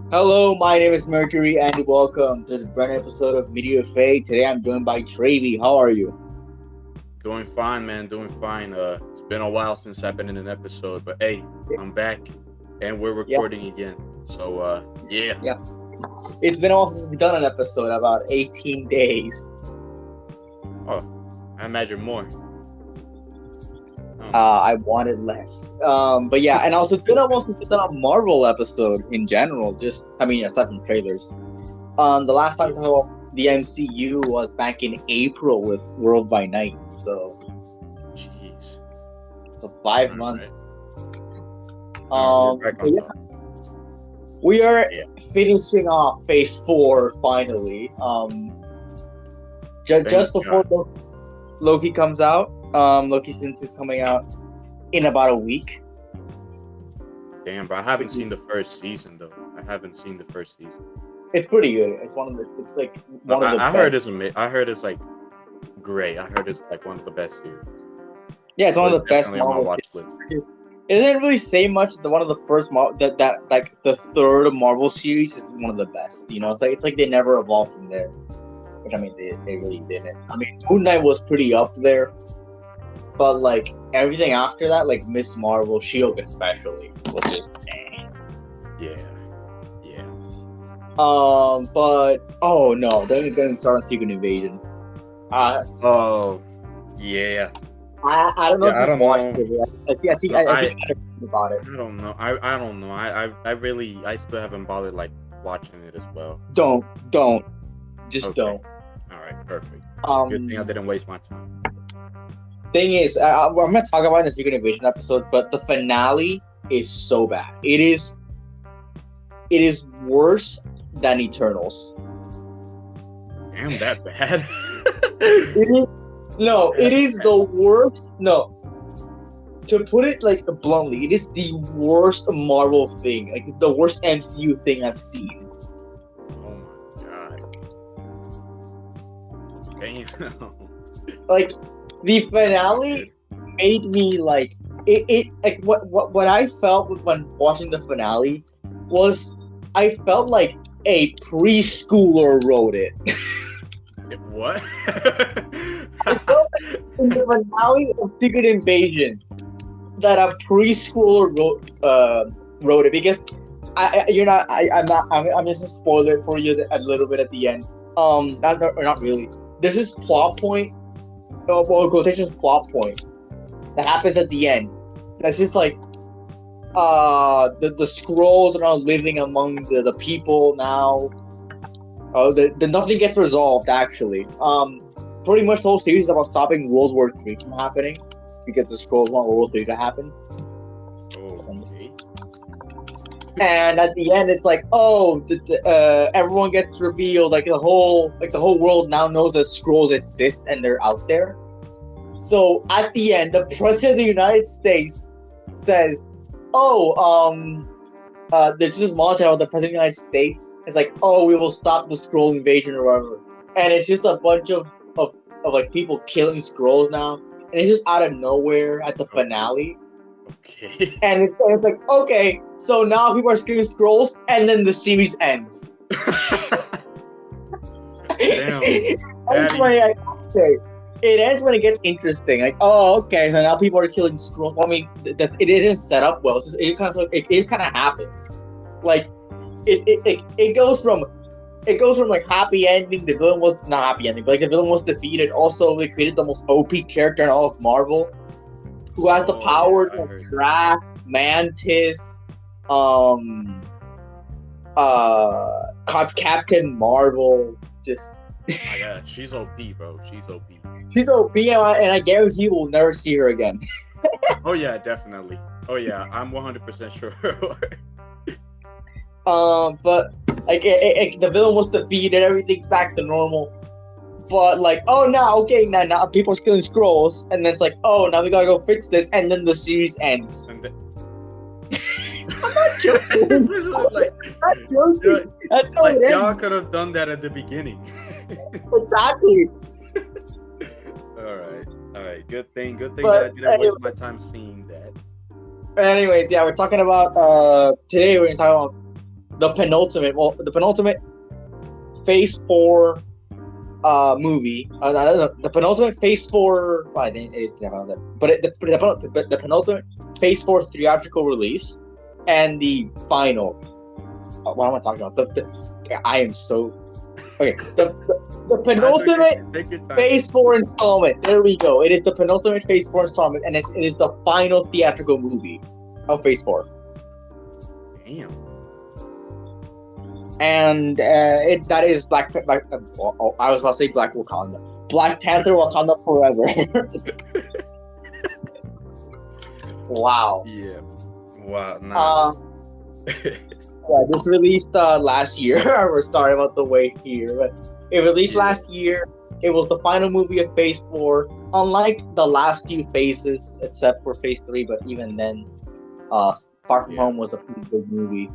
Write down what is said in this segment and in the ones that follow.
Hello, my name is Mercury, and welcome to this brand new episode of Media Fade. Today I'm joined by Trxvy. How are you? Doing fine, man. Doing fine. It's been a while since I've been in an episode, but hey, I'm back and we're Yeah, recording again. So, yeah. yeah. It's been a while since we've done an episode, about 18 days. Oh, I imagine more. I wanted less. But yeah, and also it's been a while since we've done a Marvel episode in general. Aside from trailers. The last time we talked about the MCU was back in April with World by Night. Jeez. So 5 months. Right. We're back But on yeah, top. we are Yeah. finishing off Phase 4 finally. Thank Just before God. Loki comes out. Loki since is coming out in about a week. Damn, bro. I haven't seen the first season though. I haven't seen the first season. It's pretty good. It's like No, one of the I best. heard I heard it's like great. I heard it's like one of the best series. Yeah, it's one So of the best definitely on my Marvel watch series. list. It doesn't really say much. One of the first that like the third Marvel series is one of the best. It's like they never evolved from there. Which they really didn't. Moon Knight was pretty up there, but like everything after that, like Miss Marvel, Shield especially, was just Yeah. Yeah. But oh no, then getting started on Secret Invasion. Uh, Oh, yeah. I don't know Yeah, I if you've don't watched know. it. I think I heard about it. I don't know. I don't know. I still haven't bothered like watching it as well. Don't, just Okay. don't. All right, perfect. Good Um, thing I didn't waste my time. thing is, I'm gonna talk about it in the Secret Invasion episode, but the finale is so bad. It is worse than Eternals. Damn, that bad. It is no, it is the worst. No, to put it like bluntly, it is the worst Marvel thing, like the worst MCU thing I've seen. Oh my god. Damn. Like the finale made me like it like what I felt when watching the finale was I felt like a preschooler wrote it. What? I felt like in the finale of Secret Invasion that a preschooler wrote it because I'm just gonna spoil it for you a little bit at the end. Not really. There's this plot point, quotations plot point that happens at the end. That's just like the scrolls are now living among the people now. The nothing gets resolved actually. Pretty much the whole series is about stopping World War III from happening because the scrolls want World War III to happen. Okay. And at the end, it's like, everyone gets revealed. Like the whole world now knows that scrolls exist and they're out there. So at the end, the president of the United States says, there's just montage of the president of the United States. It's like, we will stop the scroll invasion or whatever. And it's just a bunch of like people killing scrolls now. And it's just out of nowhere at the finale. Okay. And it's like, okay, so now people are screaming scrolls, and then the series ends. Damn. It ends when it gets interesting. Like, okay, so now people are killing scrolls. It isn't set up well. It just kind of happens. Like, it goes from like happy ending. The villain was not happy ending, but like the villain was defeated. Also, they created the most OP character in all of Marvel, who has the power of Drax, Mantis, Captain Marvel. Just yeah, she's OP, bro. She's OP. she's OP, and I guarantee we'll never see her again. Oh yeah, definitely. Oh yeah, I'm 100% sure. But like the villain was defeated, everything's back to normal. But like, now people are killing scrolls, and then it's like, now we gotta go fix this, and then the series ends. And I'm not joking. like, I'm not joking. That's how it y'all ends. could have done that at the beginning. Exactly. All right. Good thing But that I didn't anyway, waste my time seeing that. anyways, yeah, we're talking about today. We're gonna talk about the penultimate Phase 4 movie. The penultimate Phase 4. Well, I think it is that, but the penultimate Phase 4 theatrical release, and the final. What am I talking about? I am so okay. The penultimate Phase 4 installment. There we go. It is the penultimate Phase 4 installment, and it is the final theatrical movie of Phase 4. Damn. And that is Black. I was about to say Black Wakanda. Black Panther, Wakanda Forever. Wow. Yeah. Wow. Nah. Yeah, this released last year. We're sorry about the wait here, but it released last year. It was the final movie of Phase 4. Unlike the last few phases, except for Phase 3, but even then, Far From Home was a pretty good movie.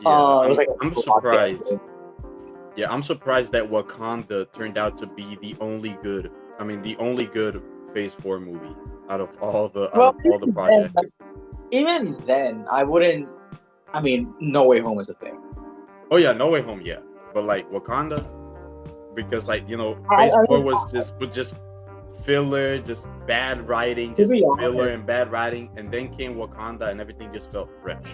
Yeah, it was I'm surprised. Yeah, I'm surprised that Wakanda turned out to be the only good Phase 4 movie out of all the projects. Even then, I wouldn't. I mean, No Way Home is a thing. Oh yeah, No Way Home, yeah. But like Wakanda, because like Phase 4 was just filler, just bad writing, just filler and bad writing, and then came Wakanda, and everything just felt fresh.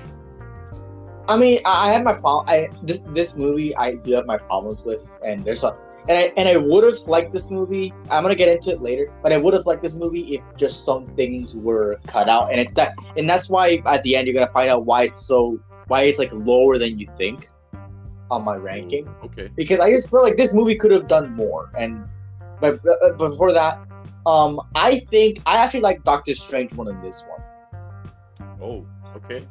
I mean, I have my problem. This movie I do have my problems with, and I would have liked this movie. I'm gonna get into it later, but I would have liked this movie if just some things were cut out, and that's why at the end you're gonna find out why it's like lower than you think on my ranking. Okay. Because I just feel like this movie could have done more, but before that, I think I actually like Doctor Strange more than this one. Oh, okay.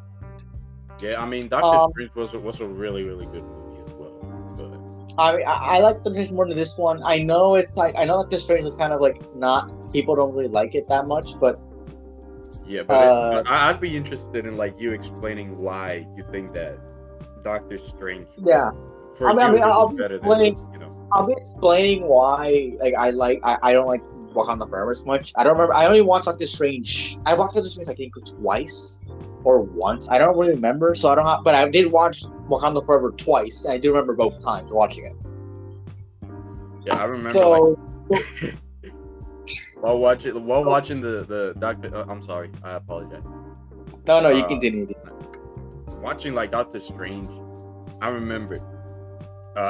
Yeah, I mean, Doctor Strange was a really, really good movie as well. But I like Doctor Strange more than this one. I know Doctor Strange is kind of like not, people don't really like it that much, but yeah, but I'd be interested in like you explaining why you think that Doctor Strange. Yeah, I'll be explaining why. Like I don't like Wakanda Forever as much. I don't remember. I only watched Doctor Strange. I watched Doctor Strange I think twice or once. I don't really remember. So I don't have. But I did watch Wakanda Forever twice, and I do remember both times watching it. Yeah, I remember. So. While watching the Doctor, I'm sorry, I apologize. No, you continue. Watching like Doctor Strange, I remember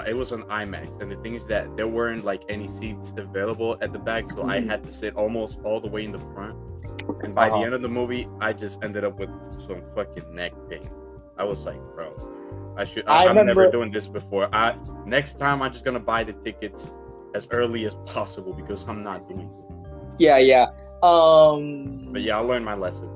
it was an IMAX, and the thing is that there weren't like any seats available at the back, so I had to sit almost all the way in the front. And by the end of the movie, I just ended up with some fucking neck pain. I was like, bro, I'm never doing this before. Next time I'm just gonna buy the tickets as early as possible because I'm not doing this. Yeah. But yeah, I learned my lesson.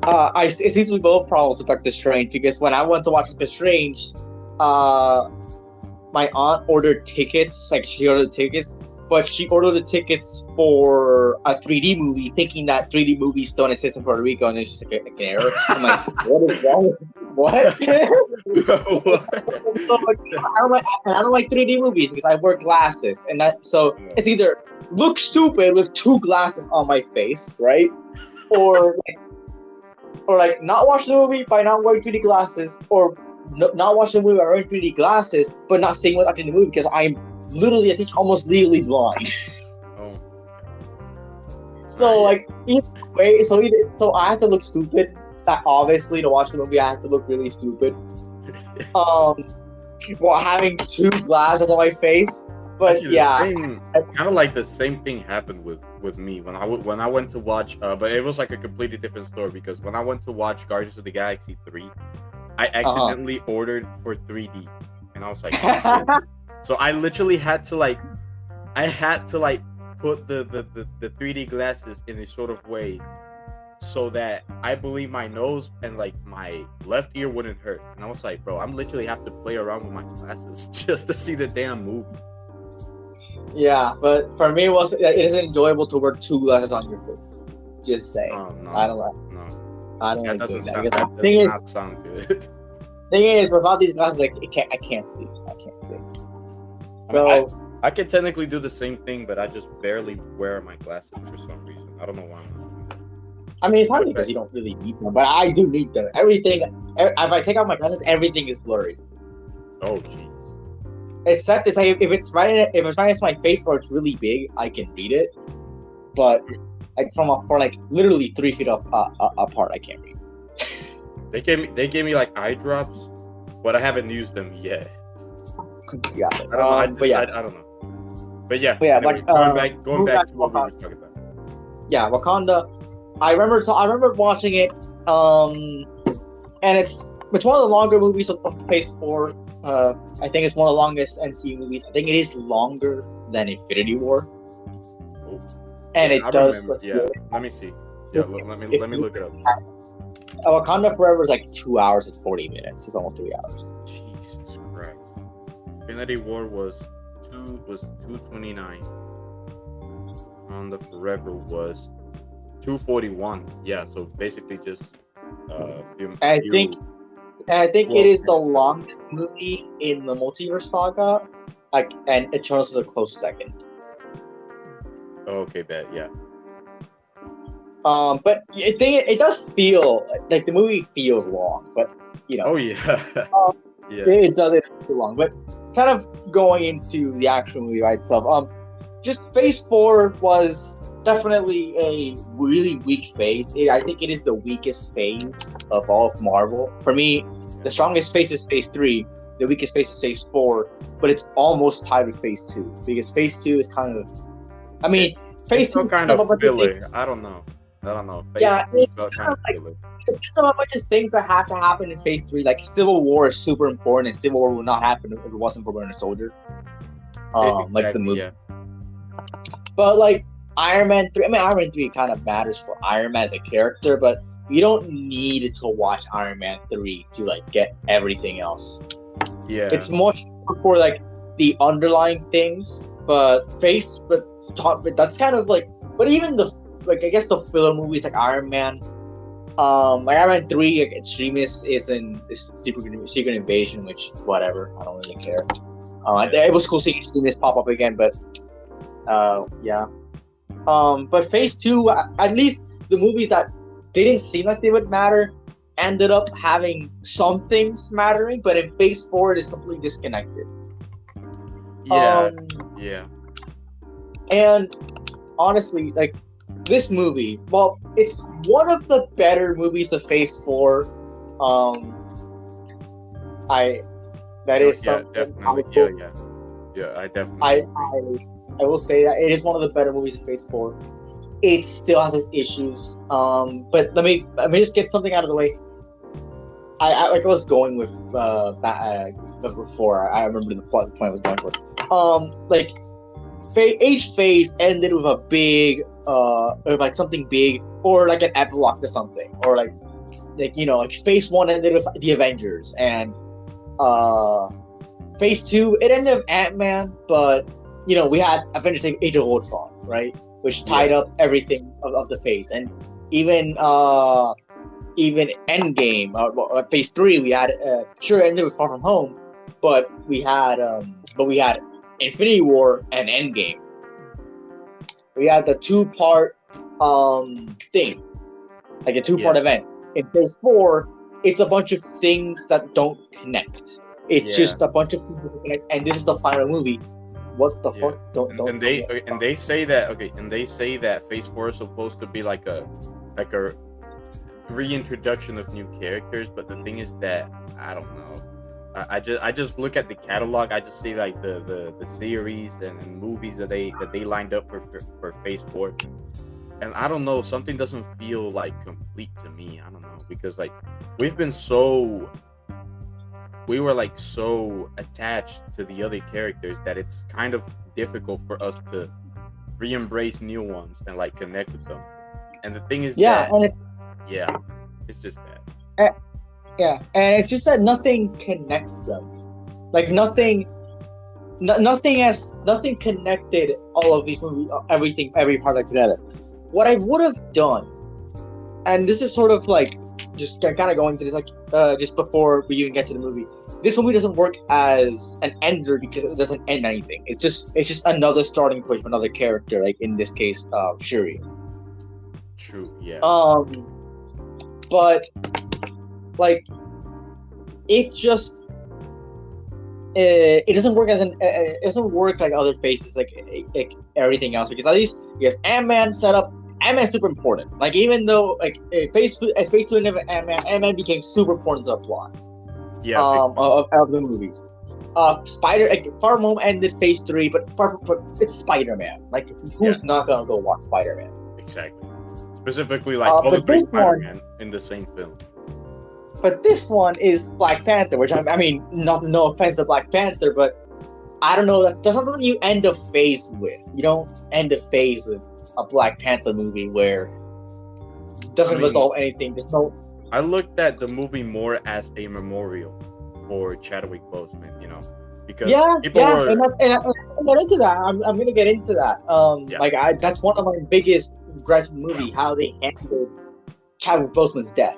It seems we both have problems with Doctor Strange because when I went to watch Doctor Strange, my aunt ordered tickets. Like she ordered tickets, but she ordered the tickets for a 3D movie, thinking that 3D movies don't exist in Puerto Rico, and it's just like an error. I'm like, what is wrong? What? I don't like 3D movies because I wear glasses, and so it's either look stupid with two glasses on my face, right? Or not watch the movie by not wearing 3D glasses, or not watch the movie by wearing 3D glasses, but not seeing what's in the movie because I'm literally, I think, almost legally blind. Oh. So like either way, so I have to look stupid. That obviously to watch the movie I have to look really stupid. While having two glasses on my face. But actually, yeah, kind of like the same thing happened with me when I went to watch. But it was like a completely different story because when I went to watch Guardians of the Galaxy 3, I accidentally ordered for 3D, and I was like, so I literally had to put the 3D glasses in a sort of way so that I believe my nose and like my left ear wouldn't hurt. And I was like, bro, I'm literally have to play around with my glasses just to see the damn movie. Yeah, but for me, it isn't enjoyable to wear two glasses on your face. Just saying. Oh, no, I don't like. No, I don't that like doesn't doing that. sound. That does not sound good. Thing is, without these glasses, I can't see. So I can technically do the same thing, but I just barely wear my glasses for some reason. I don't know why. I mean, it's probably because you don't really need them, but I do need them. Everything. If I take out my glasses, everything is blurry. Oh, jeez. It's set. It's like if it's right against my face or it's really big, I can read it. But like for like literally 3 feet apart, I can't read. They gave me like eye drops, but I haven't used them yet. Yeah. I don't know. I don't know. But yeah. But yeah, anyway, going back to what we were talking about. Yeah, Wakanda. I remember watching it. And it's one of the longer movies of Phase 4. I think it's one of the longest MCU movies. I think it is longer than Infinity War. Oh. And yeah, it I does. Remember. Yeah, let me see. Yeah, let me look it up. Wakanda Forever is like 2 hours and 40 minutes. It's almost 3 hours. Jesus Christ! Infinity War was 229. Wakanda Forever was 241. Yeah, so basically just I think it is the longest movie in the multiverse saga. And Eternals is a close second. Okay, bet, yeah. But I think it does feel like the movie feels long, but you know. Oh yeah. Yeah. It does too long, but kind of going into the actual movie by itself. Just Phase 4 was definitely a really weak phase. I think it is the weakest phase of all of Marvel. For me, the strongest phase is Phase 3. The weakest phase is Phase 4, but it's almost tied with Phase 2 because Phase 2 is kind of. I mean, Phase 2 is kind of filler. I don't know. Yeah, it's kind of like it's a bunch of things that have to happen in Phase 3. Like Civil War is super important, and Civil War would not happen if it wasn't for Winter Soldier. Exactly, like the movie. Yeah. But like Iron Man 3, Iron Man 3 kind of matters for Iron Man as a character, but you don't need to watch Iron Man 3 to like get everything else. Yeah. It's much for like the underlying things, but that's kind of like. But even I guess the filler movies like Iron Man, like Iron Man 3, like Extremis is Secret Invasion, which whatever, I don't really care. It was cool seeing Extremis pop up again, but yeah. But Phase 2, at least the movies that didn't seem like they would matter ended up having some things mattering, but in Phase 4 it is completely disconnected. Yeah. Yeah. And honestly, like this movie, well, it's one of the better movies of Phase 4. Definitely. Yeah, I definitely. I will say that it is one of the better movies of Phase 4. It still has its issues. But let me just get something out of the way. I like I was going with before. I remember the point I was going for. Like each phase ended with a big or like something big, or like an epilogue to something, or like Phase 1 ended with the Avengers, and Phase 2 it ended with Ant-Man, but we had Avengers Age of Ultron, right, which tied up everything of the phase, and even Endgame, Phase 3 we had sure it ended with Far From Home, but we had Infinity War and Endgame. We had the 2-part thing, like a 2-part event. In Phase 4, it's a bunch of things that don't connect. It's just a bunch of things that don't connect, and this is the final movie. What the fuck? And they say that Phase 4 is supposed to be like a reintroduction of new characters, but the thing is that I don't know. I just look at the catalog. I just see like the series and movies that they lined up for Phase 4, and I don't know. Something doesn't feel like complete to me. I don't know, because like we were like so attached to the other characters that it's kind of difficult for us to re-embrace new ones and like connect with them. And the thing is it's just that. And it's just that nothing connects them. Like nothing connected all of these movies, every part like together. What I would have done, and this is sort of like just kind of going to this, like just before we even get to the movie, this movie doesn't work as an ender because it doesn't end anything. It's just another starting point for another character, like in this case, Shuri. True. Yeah. But like it just it doesn't work it doesn't work like other phases like everything else, because at least yes, Ant-Man set up. Ant-Man's super important. Like, even though like phase two of Ant-Man became super important to the plot. Yeah. Of the movies. Far Home ended phase 3, but it's Spider-Man. Like, who's not gonna go watch Spider-Man? Exactly. Specifically, like all the three Spider-Man in the same film. But this one is Black Panther, which I mean, no offense to Black Panther, but I don't know. That's not something you end a phase with. You don't end a phase with a Black Panther movie where it doesn't resolve anything. There's no. I looked at the movie more as a memorial for Chadwick Boseman, you know, because and I'm into that. I'm gonna get into that. Like that's one of my biggest regrets in the movie, how they handled Chadwick Boseman's death.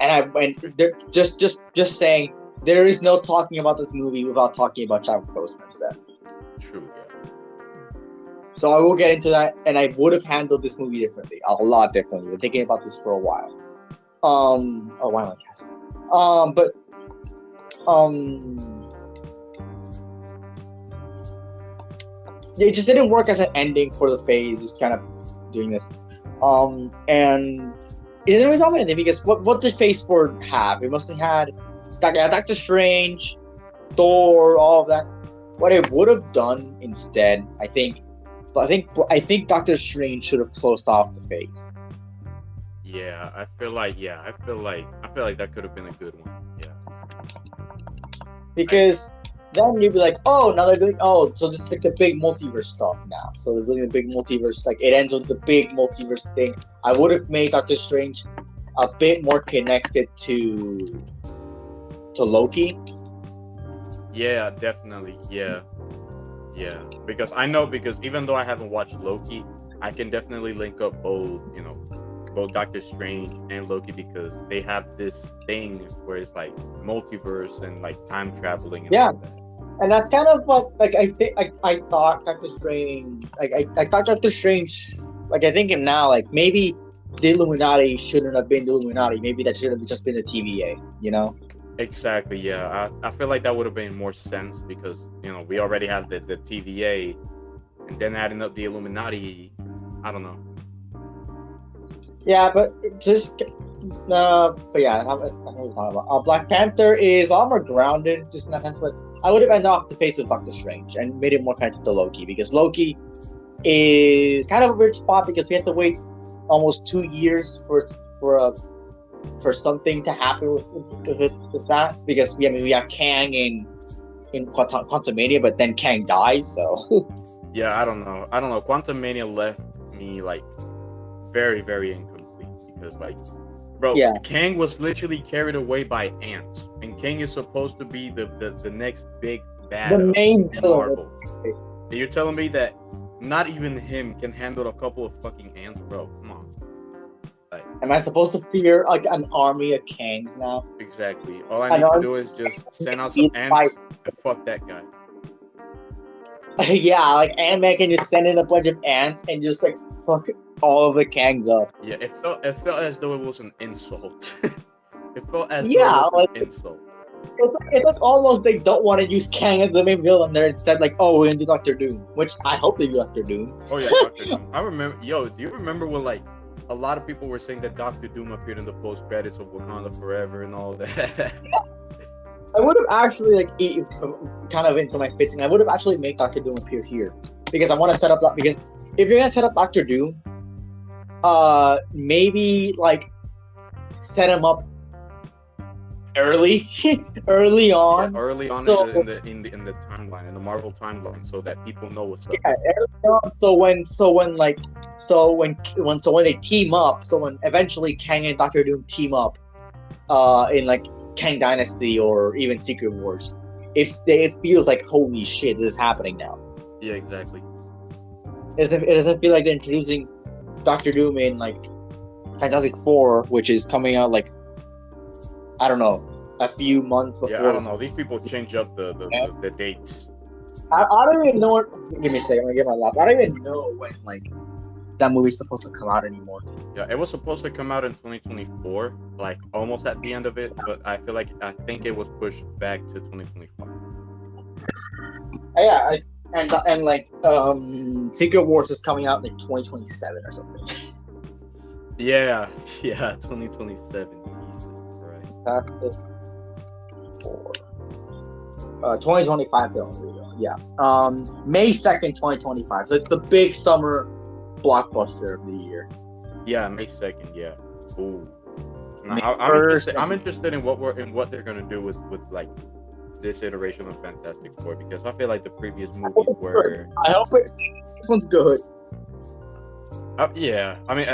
And they're just saying there is no talking about this movie without talking about Chadwick Boseman's death. True. Yeah. So I will get into that, and I would have handled this movie differently, a lot differently. Been thinking about this for a while. Why am I casting? It just didn't work as an ending for the phase. Just kind of doing this, and it doesn't resolve anything, because what did Phase 4 have? It must have had Doctor Strange, Thor, all of that. What it would have done instead, I think Doctor Strange should have closed off the phase. Yeah, I feel like that could have been a good one. Yeah. Because then you'd be like, oh, now they're doing, so this is like the big multiverse stuff now. So they're doing the big multiverse, like it ends with the big multiverse thing. I would have made Doctor Strange a bit more connected to Loki. Yeah, definitely. Yeah. Because even though I haven't watched Loki, I can definitely link up both Doctor Strange and Loki, because they have this thing where it's like multiverse and like time traveling. And all that. And that's kind of what I thought Doctor Strange. I thought Doctor Strange. Like, I think now, like, maybe the Illuminati shouldn't have been the Illuminati. Maybe that should have just been the TVA. You know. Exactly. Yeah, I feel like that would have made more sense, because we already have the TVA, and then adding up the Illuminati. I don't know. Yeah, but just but yeah, I'm talking about. Black Panther is a lot more grounded, just in that sense. But I would have ended off the face of Doctor Strange and made it more connected to Loki, because Loki is kind of a weird spot, because we have to wait almost 2 years for something to happen with that, because we have Kang in Quantumania, but then Kang dies, so. Yeah, I don't know. Quantumania left me like very, very incomplete, because like, bro, Kang was literally carried away by ants, and Kang is supposed to be the next big bad, the main Marvel. And you're telling me that not even him can handle a couple of fucking ants, bro? Come on. Like, am I supposed to fear like an army of Kangs now? Exactly. All I need to do is just send out some ants and fuck that guy. Yeah, like Ant-Man can just send in a bunch of ants and just like fuck all of the Kangs up. Yeah, it felt as though it was an insult. It felt as though it was an insult. It's like almost they don't want to use Kang as the main villain there. Instead, like, oh, we're gonna do Doctor Doom, which I hope they do Doctor Doom. Oh yeah, Doctor Doom. I remember. Yo, do you remember when like a lot of people were saying that Doctor Doom appeared in the post credits of Wakanda Forever and all that? I would have actually kind of into my fitting. I would have actually made Doctor Doom appear here, because I want to set up that. Because if you're gonna set up Doctor Doom, maybe like set him up early on. Yeah, early on, so, in the timeline, in the Marvel timeline, so that people know what's up. Yeah, early on. So when they team up, so when eventually Kang and Doctor Doom team up, in like Kang Dynasty or even Secret Wars, it feels like, holy shit, this is happening now. Yeah, exactly. It doesn't feel like they're introducing Doctor Doom in like Fantastic Four, which is coming out like, I don't know, a few months before. Yeah, I don't know. These people change up the dates. I don't even know what. Give me a second. I'm gonna get my laptop. I don't even know when like that movie's supposed to come out anymore. Yeah, it was supposed to come out in 2024, like almost at the end of it, but I think it was pushed back to 2025. Yeah, and like Secret Wars is coming out in like 2027 or something. Yeah, 2027. Jesus Christ. Fantastic Four. 2025 film. Yeah. May 2nd, 2025. So it's the big summer blockbuster of the year. Yeah, May 2nd. Yeah. Ooh. May I'm interested in what they're gonna do with like this iteration of Fantastic Four, because I feel like the previous movies were. I hope this one's good. Yeah, I mean,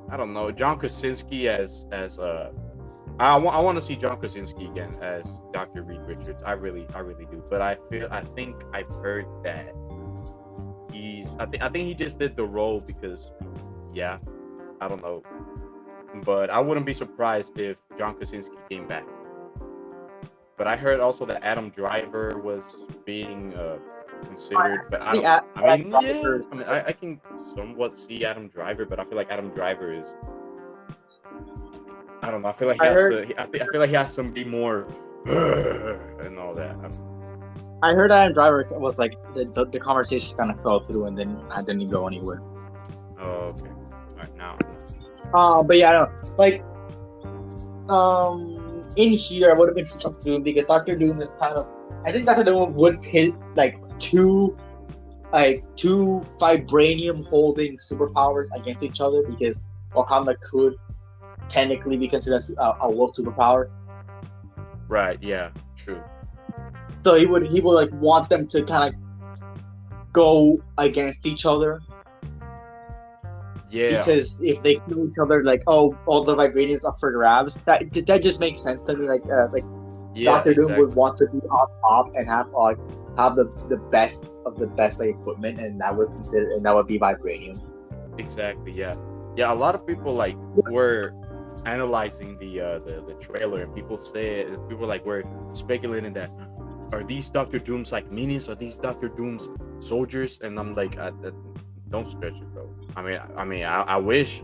I don't know. John Krasinski as I want to see John Krasinski again as Dr. Reed Richards. I really do. But I think I've heard that I think he just did the role because, yeah, I don't know. But I wouldn't be surprised if John Krasinski came back. But I heard also that Adam Driver was being considered. But I can somewhat see Adam Driver, but I feel like Adam Driver is. I don't know. I feel like I feel like he has to be more and all that. I heard Adam Driver was like the conversation kind of fell through and then I didn't go anywhere. Oh, okay. All right, now. But yeah, I don't know. Like, in here I would have been for Doctor Doom because Doctor Doom is kind of. I think Doctor Doom would hit like two vibranium holding superpowers against each other because Wakanda could technically be considered a wolf superpower. Right. Yeah. True. So he would like want them to kind of go against each other. Yeah. Because if they kill each other, like all the vibranium's up for grabs. That just makes sense to me. Like yeah, Doctor Doom would want to be on top and have the best of the best like equipment, and that would be vibranium. Exactly. Yeah. Yeah. A lot of people like were analyzing the trailer, and people were speculating that are these Doctor Doom's like minions? Are these Doctor Doom's soldiers? And I'm like, don't stretch it, bro. I mean, I wish,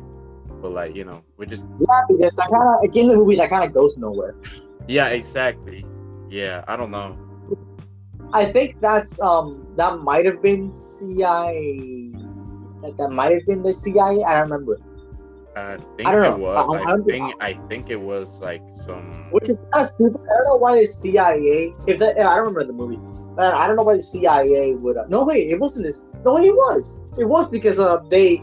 but like, you know, we just because that kind of in the movie that kind of goes nowhere. Yeah, exactly. Yeah, I don't know. I think that might have been CIA. That might have been the CIA. I don't remember. I don't know. I think it was like some. Which is kind of stupid. I don't know why the CIA. I don't remember the movie. I don't know why the CIA would. No wait, it wasn't this. No wait, it was. It was because they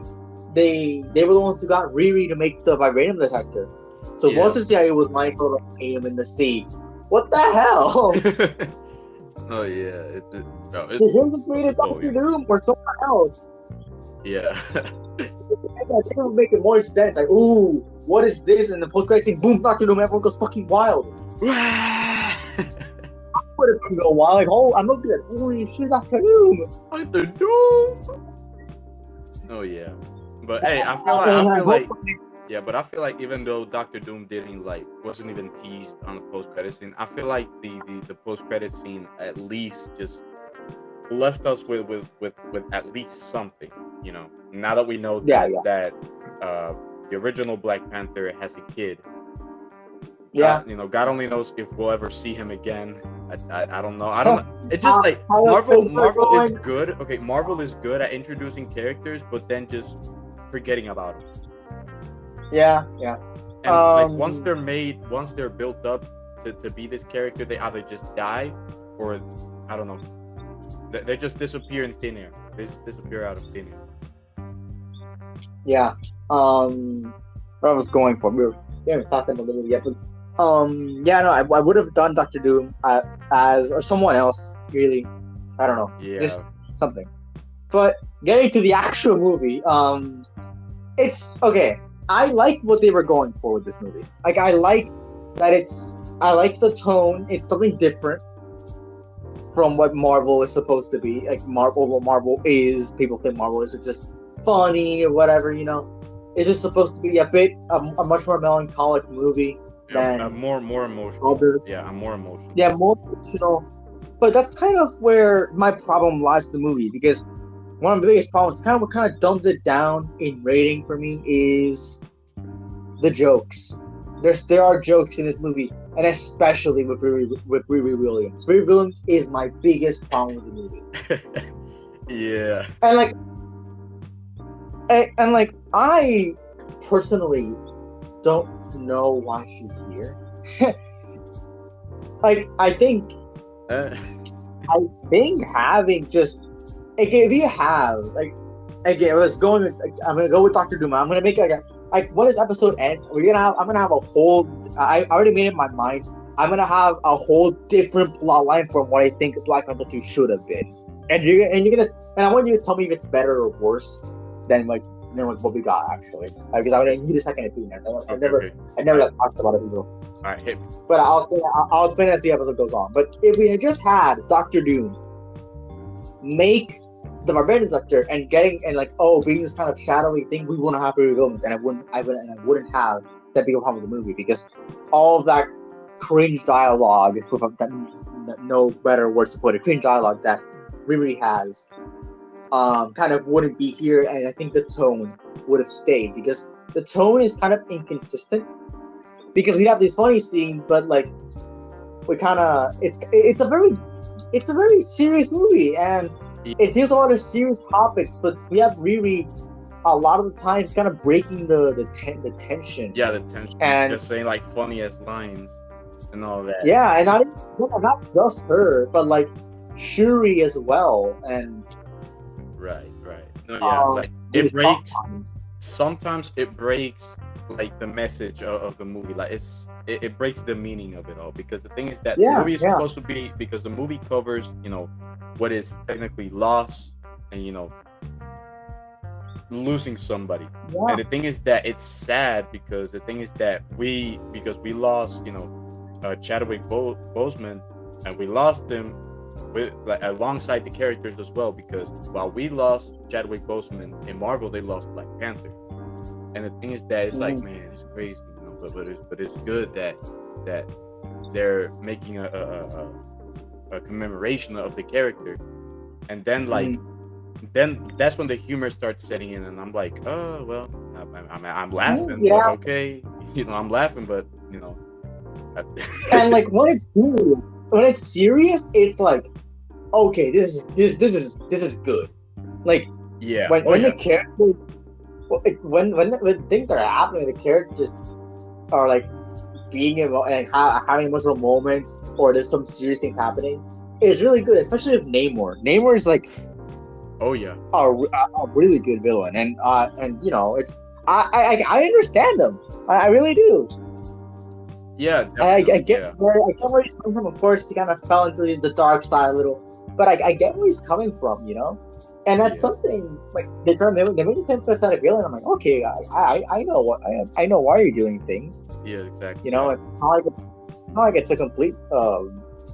were the ones who got Riri to make the vibranium detector. So once the CIA was mining for vibranium in the sea. What the hell? Oh yeah, him just made it Doctor Doom or someone else. Yeah. I think it would make it more sense. Like, ooh, what is this? And the post-credit scene, boom, Doctor Doom, everyone goes fucking wild. I would have been go wild. Like, oh, I'm gonna be like, holy shit, Doctor Doom. Doctor Doom. Oh yeah, but hey, I feel like even though Doctor Doom wasn't even teased on the post-credit scene, I feel like the post-credit scene at least just left us with at least something, you know. Now that we know that the original Black Panther has a kid. Yeah. God only knows if we'll ever see him again. I don't know. It's just like Marvel is good. Okay, Marvel is good at introducing characters, but then just forgetting about them. Yeah. And once they're built up to be this character, they either just die or I don't know. They just disappear in thin air. They just disappear out of thin air. Yeah. What I was going for. We haven't talked about the movie yet, but I would have done Doctor Doom as or someone else. Really, I don't know. Yeah. Just something. But getting to the actual movie, it's okay. I like what they were going for with this movie. Like, I like the tone. It's something different from what Marvel is supposed to be. Like, Marvel is, people think Marvel is just funny or whatever, you know. It's just supposed to be a much more melancholic movie than more emotional. Others. Yeah, I'm more emotional. Yeah, more emotional. But that's kind of where my problem lies in the movie, because one of the biggest problems, what kind of dumbs it down in rating for me, is the jokes. There are jokes in this movie and especially with Riri Williams. Riri Williams is my biggest problem with the movie, Yeah. and like I personally don't know why she's here. Like I think having just like if you have like again, I'm gonna go with Doctor Doom. I'm gonna make like when this episode ends, I'm gonna have a whole. I already made it in my mind. I'm gonna have a whole different plot line from what I think Black Panther 2 should have been, and I want you to tell me if it's better or worse than what we got actually. Because I need a second opinion. I never talked about it before. All right, hit me. But I'll explain as the episode goes on. But if we had just had Doctor Doom make the Barbarian Doctor and being this kind of shadowy thing, we wouldn't have Riri Williams, and I wouldn't have that big of a problem with the movie, because all of that cringe dialogue, no better words to put it, cringe dialogue that Riri has, kind of wouldn't be here, and I think the tone would have stayed, because the tone is kind of inconsistent, because we have these funny scenes, but like we kind of it's a very serious movie, and it deals with a lot of serious topics, but we have Riri a lot of the times kind of breaking the tension. Yeah, the tension. And just saying like funny ass lines and all that. Yeah, and not just her, but like Shuri as well. And right. No, yeah, like it breaks. Sometimes it breaks like the message of the movie. Like it breaks the meaning of it all, because the thing is that the movie is supposed to be, because the movie covers what is technically loss and losing somebody. And the thing is that it's sad, because the thing is that we lost Chadwick Boseman, and we lost him with alongside the characters as well, because while we lost Chadwick Boseman in Marvel, they lost Black Panther. And the thing is that it's like, man, it's crazy, but it's good that they're making a commemoration of the character. And then then that's when the humor starts setting in, and I'm like, oh well, I'm laughing, but okay, I'm laughing, but and like when it's serious, it's like, okay, this is good. Like when the characters, when things are happening, the characters are like being and having emotional moments, or there's some serious things happening. It's really good, especially with Namor. Namor is like, oh yeah, a really good villain, and it's I understand him. I really do. Yeah, I get where he's coming from. Of course, he kind of fell into the dark side a little, but I get where he's coming from, and that's something like they made a sympathetic villain. I'm like, okay, I know why you're doing things. Yeah, exactly. It's not like it's a complete.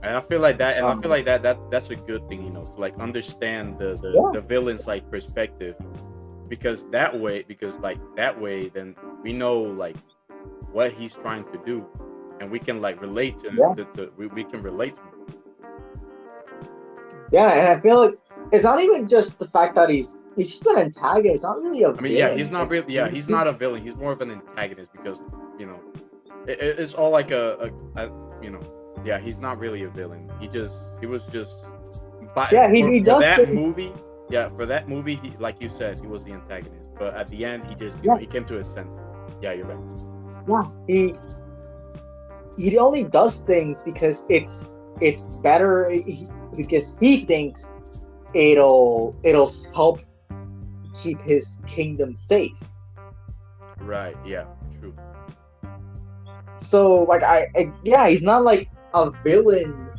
And I feel like that, that's a good thing, to like understand the villain's like perspective, because that way, then we know like what he's trying to do, and we can like relate to him. We can relate to him. Yeah, and I feel like it's not even just the fact that he's just an antagonist. It's not really a villain. Yeah, he's not really. Yeah, he's not a villain. He's more of an antagonist, because it's all like a yeah, he's not really a villain. He was just. He does that movie. Yeah, for that movie, he, like you said, he was the antagonist. But at the end, he just he came to his senses. Yeah, you're right. Yeah, he only does things because it's better, because he thinks it'll help keep his kingdom safe. Right. Yeah. True. So like he's not like a villain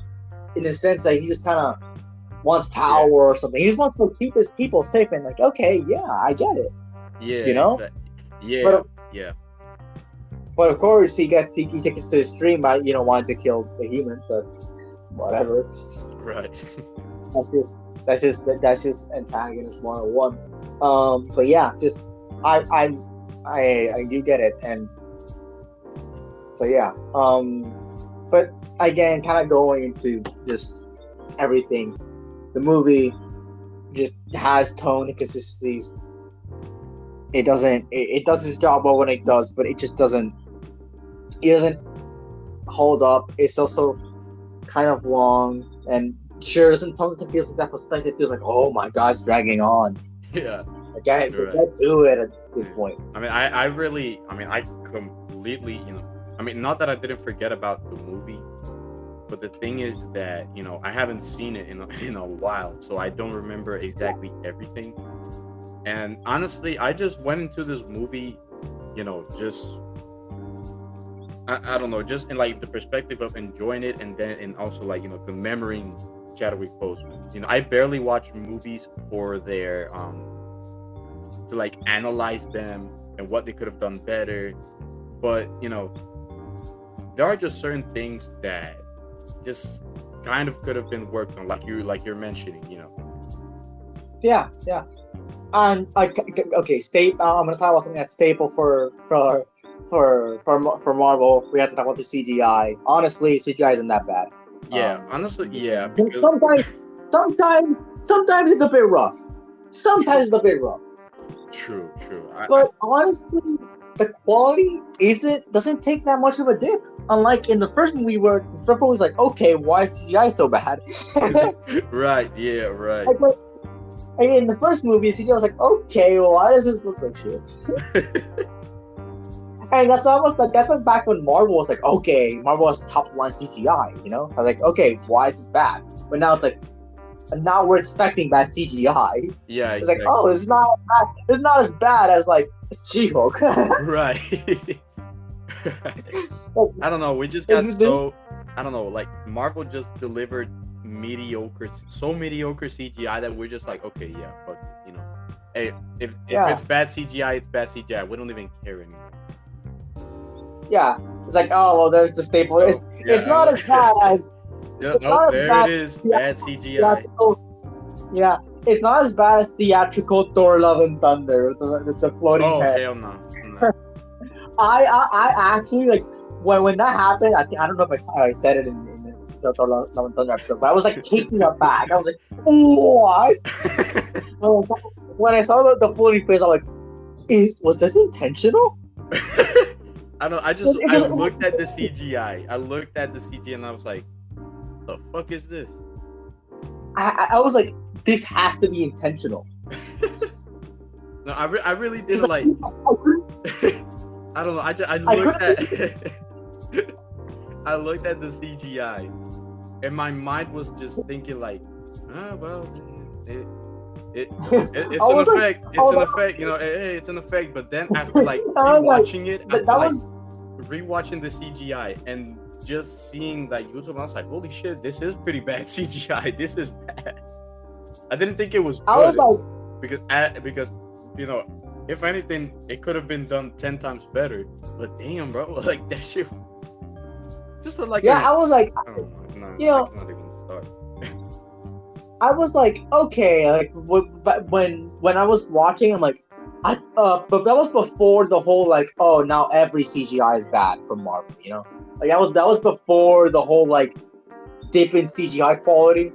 in the sense that he just kind of wants power or something. He just wants to keep his people safe, and like, okay, yeah, I get it. Yeah. Exactly. Yeah. But of course, he takes it to the extreme by wanting to kill the humans, but whatever. Right. That's just antagonist 101. But yeah, just I do get it, and so yeah. But again, kind of going into just everything, the movie just has tone inconsistencies. It does its job well when it does, but it just doesn't. hold up. It's also kind of long, and sure, sometimes it feels like that, but sometimes it feels like, oh my god, it's dragging on. Yeah. I can't Right. get to it at this point. I mean, I completely, I mean, not that I didn't forget about the movie, but the thing is that, I haven't seen it in a while, so I don't remember exactly everything. And honestly, I just went into this movie, just, I don't know, just in like the perspective of enjoying it, and also like, commemorating Chadwick Boseman. I barely watch movies for their, to like analyze them and what they could have done better. But, there are just certain things that just kind of could have been worked on, like you're mentioning. Yeah. And okay, I'm gonna talk about something that's staple for Marvel. We have to talk about the CGI. Honestly, CGI isn't that bad. Yeah, honestly, yeah. Because sometimes it's a bit rough. Sometimes it's a bit rough. True. But honestly, the quality doesn't take that much of a dip. Unlike in the first movie where the first one was like, okay, why is CGI so bad? Right, yeah, right. Like, in the first movie, CGI was like, okay, well, why does this look like shit? And that's what back when Marvel was like, okay, Marvel has top line CGI, I was like, okay, why is this bad? But now it's like, and now we're expecting bad CGI. Yeah, it's like, oh, it's not as bad as like She-Hulk. Right. I don't know. We just got I don't know. Like Marvel just delivered so mediocre CGI that we're just like, okay, yeah, fuck it, Hey, if it's bad CGI, it's bad CGI. We don't even care anymore. Yeah, it's like, oh well, there's the staple. It's not as bad as. It is bad CGI. Yeah, it's not as bad as theatrical Thor: Love and Thunder with the floating head. Oh hell no. I actually like when that happened. I don't know if I said it in the Thor: Love and Thunder episode, but I was like taking it back. I was like, what? When I saw the floating face, I'm like, was this intentional? I looked at the CGI. I looked at the CGI and I was like, the fuck is this? I was like, this has to be intentional. No, I really did like. I don't know. I looked at. I looked at the CGI, and my mind was just thinking like, well, it's an effect. It's an effect. Hey, it's an effect. But then after like rewatching it, rewatching the CGI and just seeing that YouTube, I was like, holy shit, this is pretty bad CGI. This is bad. I didn't think it was good. I was like, because if anything, it could have been done 10 times better. But damn, bro, like that shit. Just like I was like, I cannot even start. I was like, okay, like when I was watching, I'm like, but that was before the whole like, oh, now every CGI is bad from Marvel, like that was before the whole like dip in CGI quality.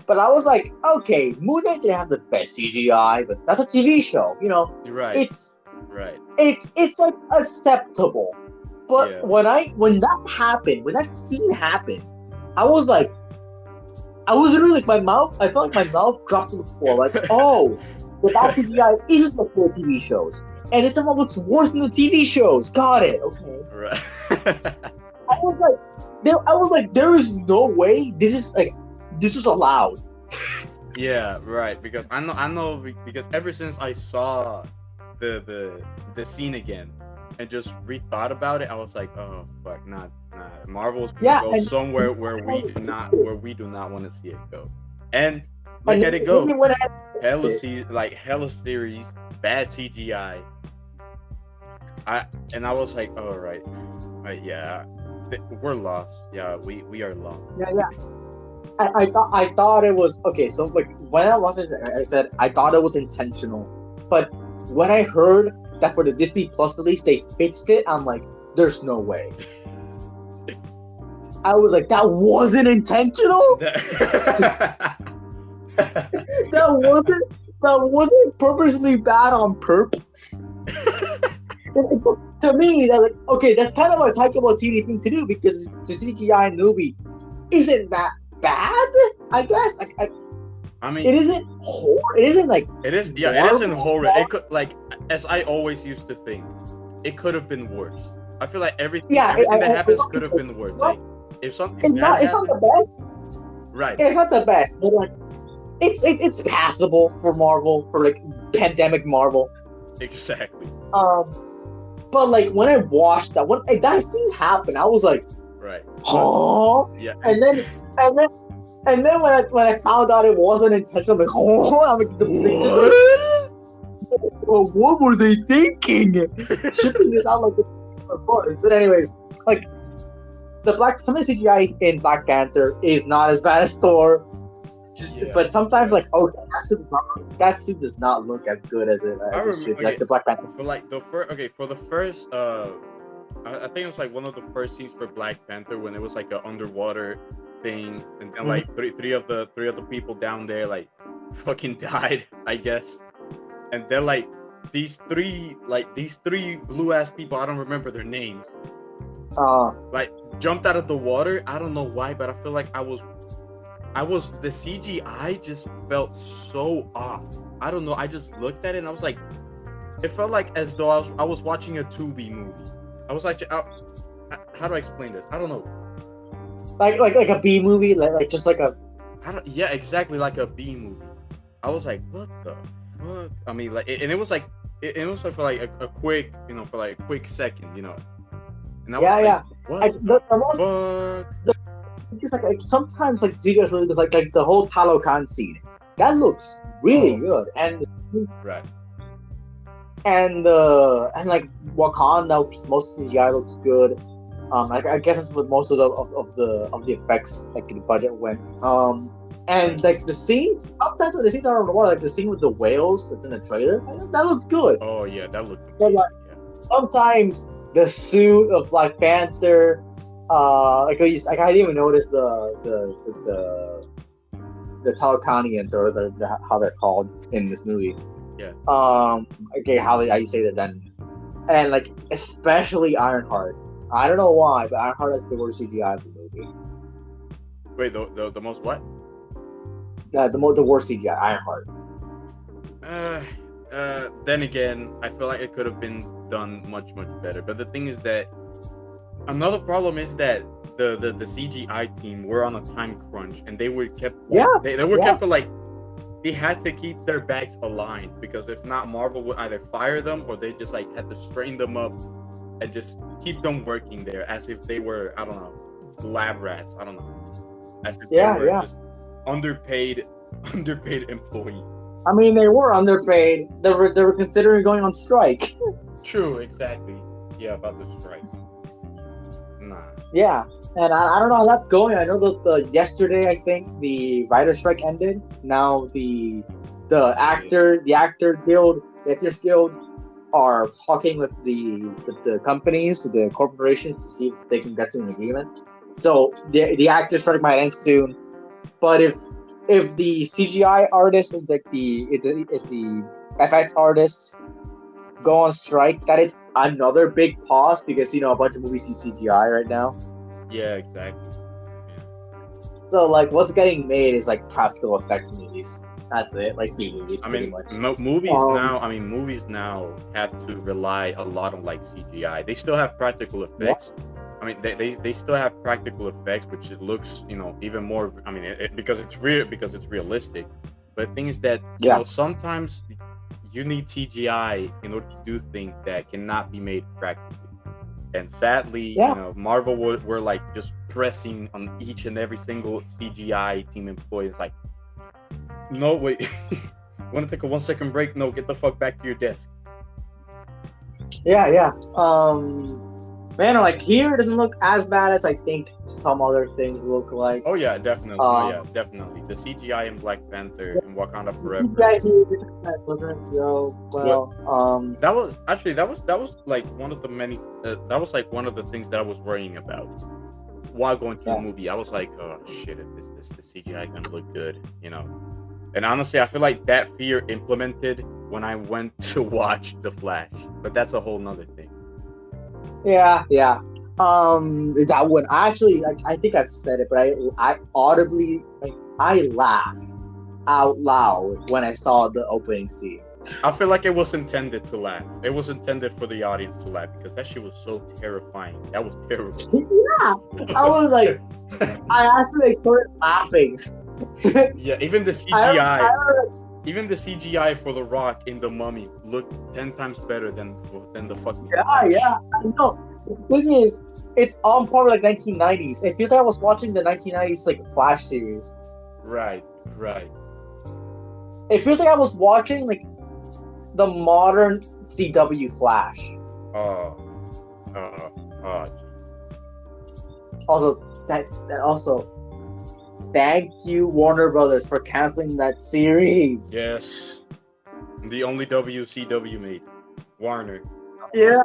But I was like, okay, Moon Knight didn't have the best CGI, but that's a TV show, You're right. It's like acceptable. But when that scene happened, I was literally like I felt like my mouth dropped to the floor. Like, oh, without CGI isn't before TV shows, and it's about what's worse than the TV shows. Got it? Okay. Right. I was like, there is no way this was allowed. Yeah, right. Because I know because ever since I saw the scene again and just rethought about it, I was like, oh fuck, nah. Marvel's gonna go somewhere where we do not want to see it go. And look at it go. Hella series, bad CGI. I was like, oh right, yeah, we're lost. Yeah, we are lost. Yeah. I thought it was okay. So like when I watched it, I said I thought it was intentional, but when I heard that for the Disney Plus release they fixed it, I'm like, there's no way. I was like, that wasn't intentional. That wasn't purposely bad on purpose. to me, that like okay, that's kind of a Taika Waititi thing to do because the CGI in the movie isn't that bad. I guess. I mean, it isn't horror. It isn't like it is. Yeah, it isn't horror. It could like, as I always used to think, it could have been worse. I feel like everything that happens could have been worse. Like if something it's not the best. Right. It's not the best, but like it's passable for Marvel, for like pandemic Marvel. Exactly. But like when I watched that, when that scene happened, I was like, right. huh? Yeah. And then when I found out it wasn't intentional, I'm like, oh, I'm like, well, what were they thinking? Shipping this out like this. But anyways, like some of the CGI in Black Panther is not as bad as Thor. But sometimes, like, okay, that suit does not look as good as it should. Okay, like the Black Panther. But like for the first, I think it was like one of the first scenes for Black Panther when it was like an underwater thing, and then like three of the people down there like fucking died, I guess, and then like these three blue ass people, I don't remember their names, like jumped out of the water. I don't know why, but I feel like the CGI just felt so off. I don't know. I just looked at it and I was like, it felt like as though I was watching a Tubi movie. I was like, how do I explain this? I don't know. Like a B movie, like just like a. Yeah, exactly, like a B movie. I was like, what the fuck? I mean, like, and it was like, it was like for like a quick, for like a quick second, And I was like, what the fuck? It's like sometimes like CGI is really good, like the whole Talokan scene. That looks really good, and right. And like Wakanda, most CGI looks good. I guess it's what most of the effects like the budget went. And like the scenes, sometimes when the scenes are on the water, like the scene with the whales that's in the trailer, that looked good. Oh yeah, that looked good. Like, sometimes the suit of Black Panther. I didn't even notice the Talcanians or the how they're called in this movie. Yeah. Okay, how you say that then, and like especially Ironheart. I don't know why, but Ironheart has the worst CGI of the movie. Wait, the most what? The worst CGI, Ironheart. Then again, I feel like it could have been done much better. But the thing is that. Another problem is that the CGI team were on a time crunch and they were kept kept to like they had to keep their bags aligned because if not Marvel would either fire them or they just like had to strain them up and just keep them working there as if they were, I don't know, lab rats. I don't know. As if they were just underpaid employees. I mean, they were underpaid. They were considering going on strike. True, exactly. Yeah, about the strike. Nah. Yeah, and I don't know how that's going. I know that yesterday, I think the writer strike ended. Now the actor guild, the Actors Guild, are talking with the companies, with the corporations to see if they can get to an agreement. So the actors strike might end soon, but if the CGI artists and like the FX artists go on strike, that is another big pause because a bunch of movies use CGI right now. Yeah, exactly. Yeah. So like what's getting made is like practical effects movies. That's it, like B movies. Pretty much. Movies now have to rely a lot on like CGI. They still have practical effects. Yeah. I mean, they still have practical effects, which it looks even more. I mean, because it's realistic. But the thing is that sometimes you need CGI in order to do things that cannot be made practically. And sadly, Marvel were like just pressing on each and every single CGI team employee. It's like, no, wait, want to take a 1 second break? No, get the fuck back to your desk. Yeah. Man, like here it doesn't look as bad as I think some other things look like. Oh yeah, definitely. Definitely. The CGI in Black Panther and Wakanda Forever. CGI wasn't that was like one of the many. That was like one of the things that I was worrying about while going through the movie. I was like, oh shit, if the CGI gonna look good, And honestly, I feel like that fear implemented when I went to watch The Flash, but that's a whole nother thing. Yeah, yeah. That one. I actually, I think I've said it, but I audibly, like, I laughed out loud when I saw the opening scene. I feel like it was intended to laugh. It was intended for the audience to laugh because that shit was so terrifying. That was terrible. Yeah, I was like, I actually started laughing. Yeah, even the CGI, even the CGI for The Rock in The Mummy looked 10 times better than the fucking Flash. Yeah. I know. The thing is, it's on par with like 1990s. It feels like I was watching the 1990s like Flash series. Right. It feels like I was watching like the modern CW Flash. Oh. Also, thank you Warner Brothers for canceling that series. Yes. The only WCW made. Warner. Yeah.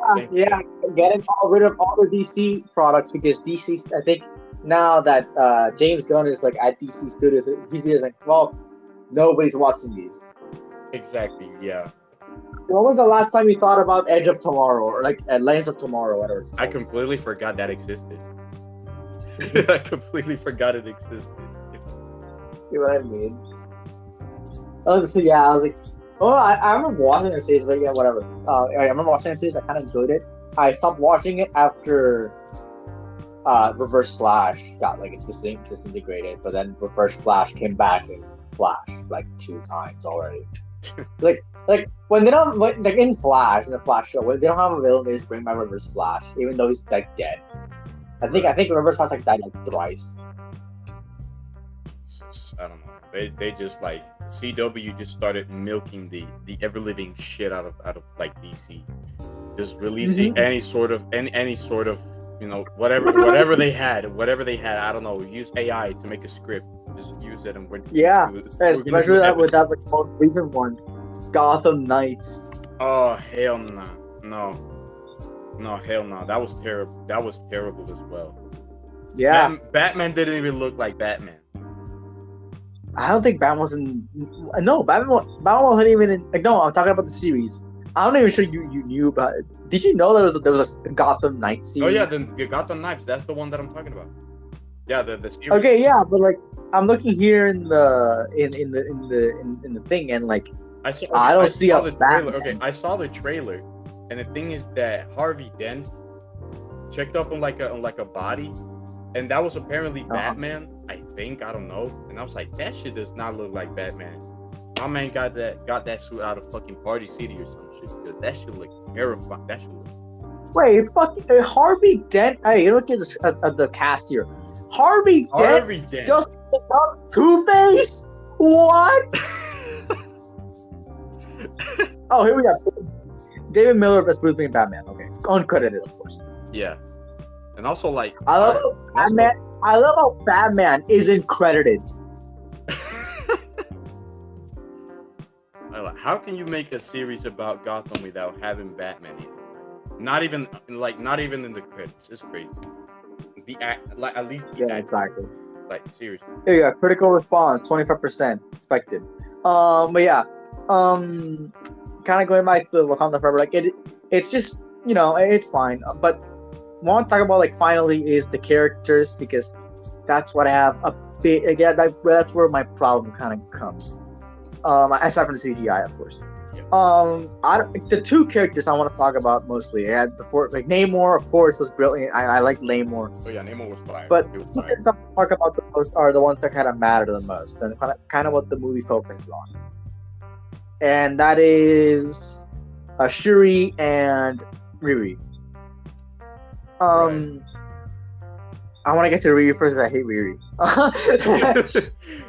Getting rid of all the DC products because DC, I think now that James Gunn is like at DC Studios, he's like, well, nobody's watching these. Exactly, yeah. When was the last time you thought about Edge of Tomorrow or like Legends of Tomorrow, whatever it's called? I completely forgot that existed. I completely forgot it existed. You know what I mean? I was like, oh, I remember watching the series, but yeah, whatever. I remember watching the series. I kind of enjoyed it. I stopped watching it after Reverse Flash got like disintegrated, but then Reverse Flash came back in Flash like 2 times already. like when they don't like in Flash in the Flash show when they don't have a villain, they just bring back Reverse Flash even though he's like dead. I think Reverse Flash like died like thrice. I don't know. They just like CW just started milking the ever living shit out of like DC, just releasing any sort of whatever they had. I don't know. Use AI to make a script. Just use it and especially that with that like most recent one, Gotham Knights. Oh hell no, hell no. That was terrible. That was terrible as well. Yeah, Batman didn't even look like Batman. I don't think Batman was in. No, Batman wasn't even in. Like, no, I'm talking about the series. I'm not even sure you knew about it. Did you know there was a Gotham Knights series? Oh yeah, the Gotham Knights. That's the one that I'm talking about. Yeah, the series. Okay, yeah, but like I'm looking here in the thing, and like I don't see a Batman. Okay, I saw the trailer, and the thing is that Harvey Dent checked up on like a body, and that was apparently Batman. I think, I don't know, and I was like, that shit does not look like Batman. My man got that suit out of fucking Party City or some shit because that shit look terrifying. That shit look. Wait, fucking Harvey Dent. Hey, you don't get this the cast here. Harvey Dent just Two-Face? What? Oh, here we go. David Miller as Bruce Wayne Batman. Okay, uncredited, of course. Yeah, and also like I love how Batman isn't credited. How can you make a series about Gotham without having Batman in it? Not even in the credits. It's crazy. At least Exactly. Like seriously. There you go. Critical response 25% expected. But yeah. Kind of going back to Wakanda Forever. Like it's just it's fine. But want to talk about like finally is the characters because that's what I have a bit. Again, that's where my problem kind of comes. Aside from the CGI, of course. Yeah. The 2 characters I want to talk about mostly. I had before, like Namor, of course, was brilliant. I liked Namor. Oh yeah, Namor was fire. But the characters I want to talk about the most are the ones that kind of matter the most, and kind of what the movie focuses on. And that is Shuri and Riri. Right. I want to get to Riri first, but I hate Riri.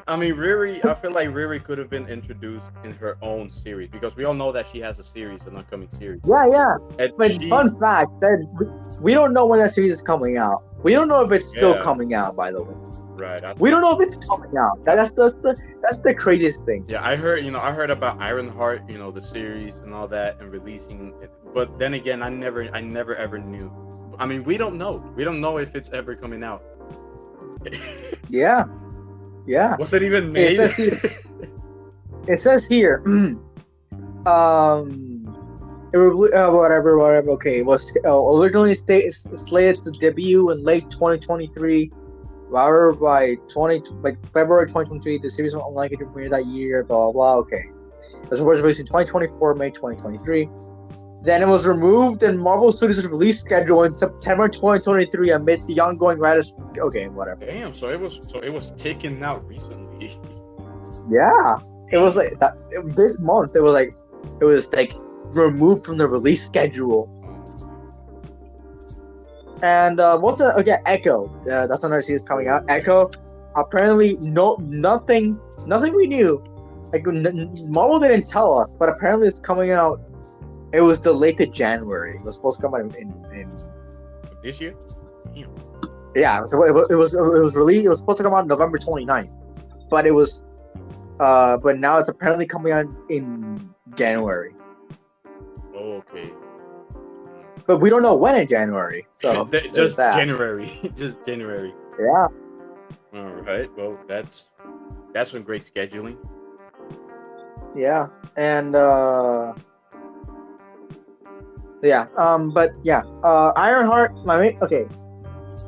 I mean, Riri. I feel like Riri could have been introduced in her own series because we all know that she has a series, an upcoming series. Yeah. But fun fact that we don't know when that series is coming out. We don't know if it's still coming out. By the way. Right. We don't know if it's coming out. That's the craziest thing. Yeah, I heard about Ironheart, the series and all that, and releasing it. But then again, I never ever knew. I mean, we don't know. We don't know if it's ever coming out. Yeah. Was it even made? It says here. Whatever. Okay, it was originally slated to debut in late 2023. However, by February 2023, the series was unlikely to premiere that year. Blah blah blah. Okay, it was released in 2024, May 2023. Then it was removed in Marvel Studios' release schedule in September 2023 amid the ongoing writers. Okay, whatever. Damn, so it was taken out recently. Yeah, it was like that. This month, it was like removed from the release schedule. And Echo? That's another series coming out. Echo, apparently nothing we knew. Like Marvel didn't tell us, but apparently it's coming out. It was delayed to January. It was supposed to come out in this year. Damn. Yeah, so it was released. It was supposed to come out November 29th, but it was, but now it's apparently coming out in January. Oh, okay. But we don't know when in January. So just January, just January. Yeah. All right. Well, that's some great scheduling. Yeah, and Ironheart.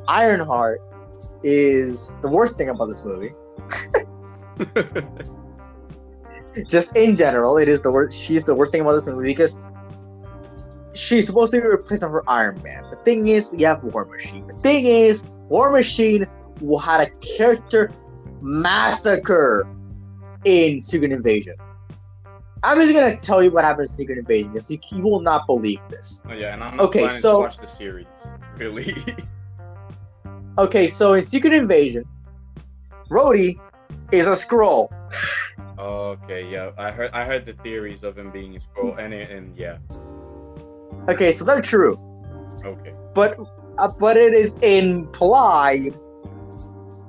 Ironheart is the worst thing about this movie. Just in general, it is the worst. She's the worst thing about this movie because she's supposed to be a replacement for Iron Man. The thing is, we have War Machine. The thing is, War Machine had a character massacre in Secret Invasion. I'm just gonna tell you what happened in Secret Invasion because you will not believe this. Oh yeah, and I'm not planning to watch the series. Really. Okay, so in Secret Invasion, Rhodey is a Skrull. Okay, yeah, I heard the theories of him being a Skrull, and yeah. Okay, so they're true. Okay. But it is implied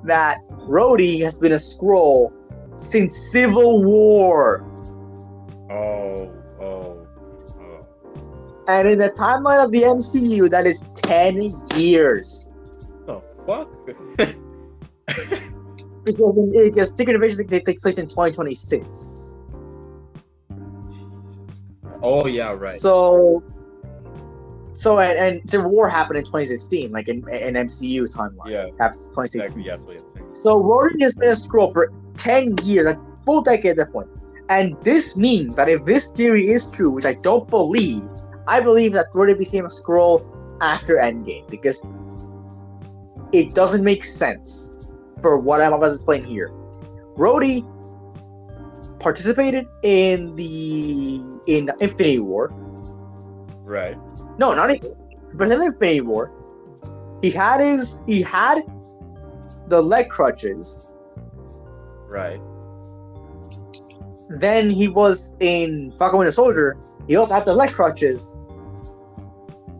that Rhodey has been a Skrull since Civil War. Oh. And in the timeline of the MCU, that is 10 years. The fuck? Because Secret Invasion takes place in 2026. Oh yeah, right. So and Civil War happened in 2016, like in MCU timeline. Yeah. That's 2016. Exactly, So Rhodey has been a Skrull for 10 years, a full decade at that point. And this means that if this theory is true, which I don't believe, I believe that Rhodey became a Skrull after Endgame because it doesn't make sense for what I'm about to explain here. Rhodey participated in Infinity War. Right. No, not Infinity War. He had the leg crutches. Right. Then he was in Falcon Winter Soldier. He also had the leg crutches.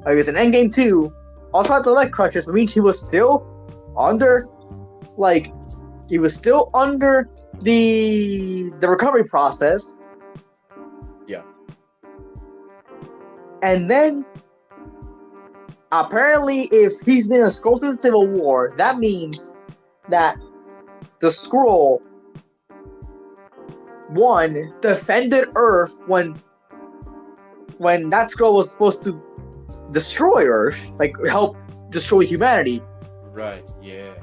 He was in Endgame 2. Also had the leg crutches, which means he was still under, the recovery process. Yeah. And then, apparently, if he's been a Skrull since Civil War, that means that the Skrull, one, defended Earth when that Skrull was supposed to destroy Earth, like help destroy humanity. Right. Yeah.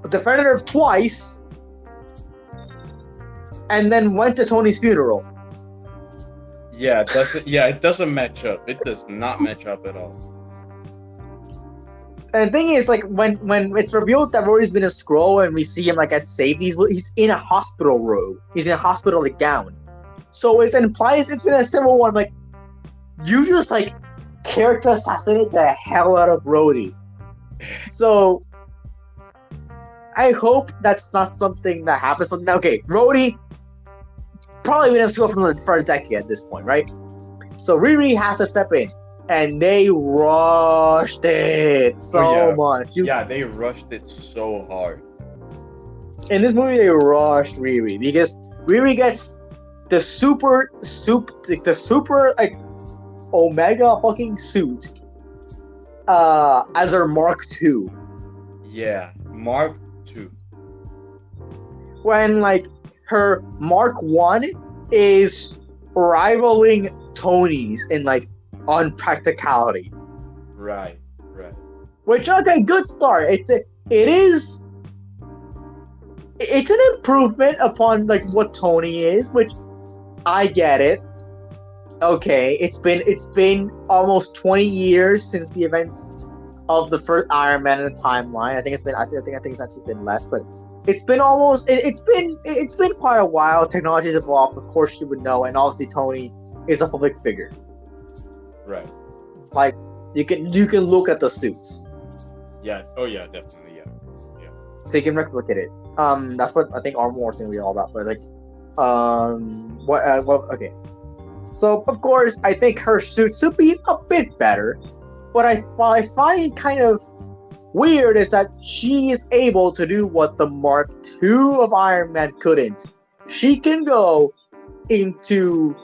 But defended Earth twice, and then went to Tony's funeral. Yeah, it doesn't match up. It does not match up at all. And the thing is, like, when it's revealed that Rhodey's been a Skrull and we see him, like, at safety, he's in a hospital room. He's in a hospital, like, gown. So it implies it's been a Civil War. I'm like, you just, like, character assassinated the hell out of Rhodey. So I hope that's not something that happens. Okay, Rhodey probably been a Skrull for a decade at this point, right? So Riri has to step in. And they rushed it so much. They rushed it so hard. In this movie, they rushed Riri because Riri gets the super like Omega fucking suit as her Mark II. Yeah, Mark II. When like her Mark I is rivaling Tony's in like unpracticality. Right. Which, okay, good start. It's an improvement upon like what Tony is, which I get it. Okay, it's been almost 20 years since the events of the first Iron Man in the timeline. I think it's actually been less, but it's been quite a while. Technology has evolved, of course you would know, and obviously Tony is a public figure. Right. Like you can look at the suits. Yeah. Oh yeah, definitely. Yeah. So you can replicate it. That's what I think Armor Wars is gonna be all about. But like, okay. So of course, I think her suits would be a bit better. But what I find kind of weird is that she is able to do what the Mark II of Iron Man couldn't. She can go into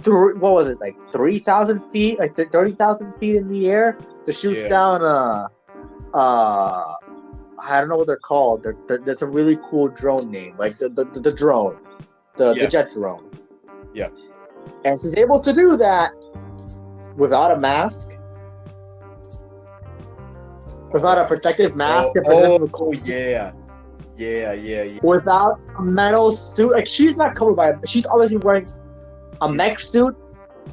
what was it, like 3,000 feet, like 30,000 feet in the air to shoot down I don't know what they're called. That's a really cool drone name, like the drone, the jet drone. Yeah. And she's able to do that without a mask, without a protective mask. Yeah. Without a metal suit, like she's not covered by it. She's obviously wearing a mech suit,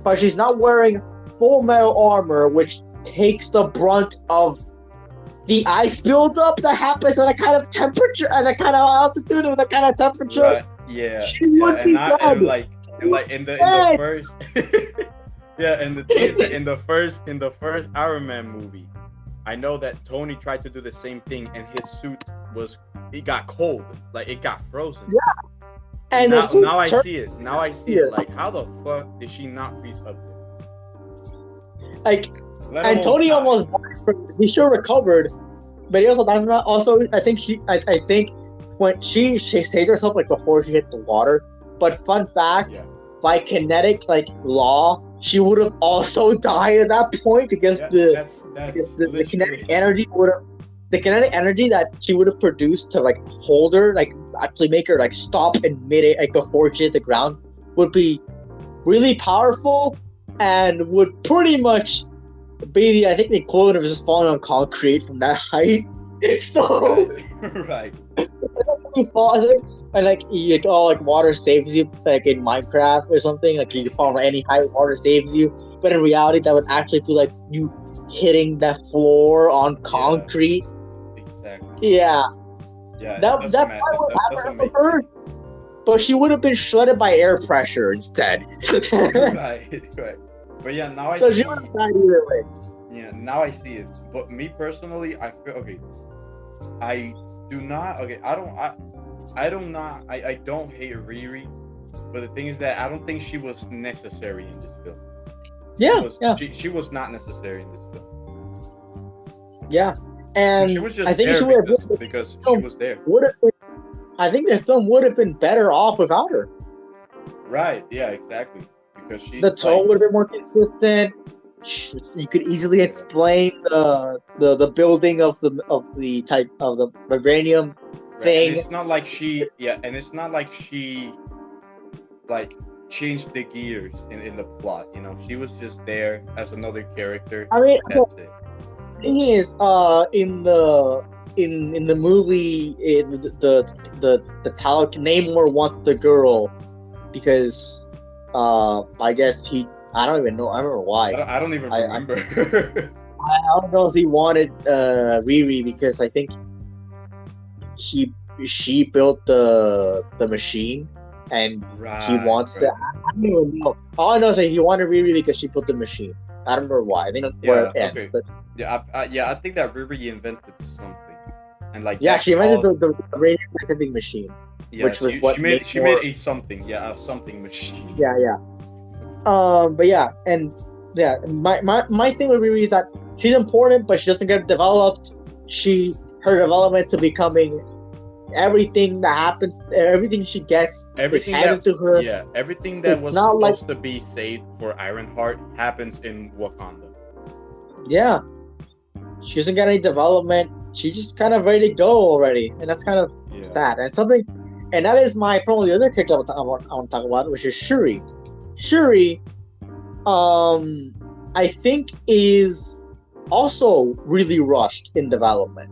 but she's not wearing full metal armor, which takes the brunt of the ice buildup that happens at a kind of temperature, at a kind of altitude, with a kind of temperature. Right. Yeah. She would be dead. And like in the first, and the thing is that in the first Iron Man movie, I know that Tony tried to do the same thing, and his suit got cold, like it got frozen. Yeah. And now I see it. Now I see it. Like, how the fuck did she not freeze up there? Like, and Tony almost died. He sure recovered, but he also died from that. Also, I think when she saved herself like before she hit the water. But fun fact, by kinetic like law, she would have also died at that point because the kinetic energy that she would have produced to like hold her, like actually make her like stop in mid, like before she hit the ground, would be really powerful and would pretty much be I think the equivalent of just falling on concrete from that height. So right. You fall, and like water saves you, like in Minecraft or something. Like you fall from any height, water saves you. But in reality, that would actually be like you hitting the floor on concrete. Exactly. Yeah. That probably would happen with her, but she would have been shredded by air pressure instead. Right. But yeah, now she would have died either way. Yeah, now I see it. But me personally, I feel okay. I do not. Okay, I don't hate Riri, but the thing is that I don't think she was necessary in this film. She was not necessary in this film. Yeah, and she was just I think there because she was there. I think the film would have been better off without her. Right. Yeah. Exactly. Because the tone would have been more consistent. You could easily explain the building of the type of the vibranium thing. And it's not like she like changed the gears in the plot. You know, she was just there as another character. I mean, that's it. The thing is, in the movie, the Talok Namor wants the girl because I guess I don't even know. I don't know why. I don't even remember. I don't know if he wanted Riri because I think she built the machine and he wants it. I don't even know. All I know is that he wanted Riri because she built the machine. I don't remember why. I think that's where it ends. Okay. But... I think that Riri invented something, and like she invented the radio sending machine, which was what she made a something machine. Yeah. But my thing with Riri is that she's important, but she doesn't get developed. Her development to becoming everything that happens, everything she gets is handed to her. Yeah, everything that was supposed to be saved for Ironheart happens in Wakanda. Yeah, she doesn't get any development. She's just kind of ready to go already, and that's kind of sad. And that is my probably the other character I want to talk about, which is Shuri. Shuri, I think is also really rushed in development.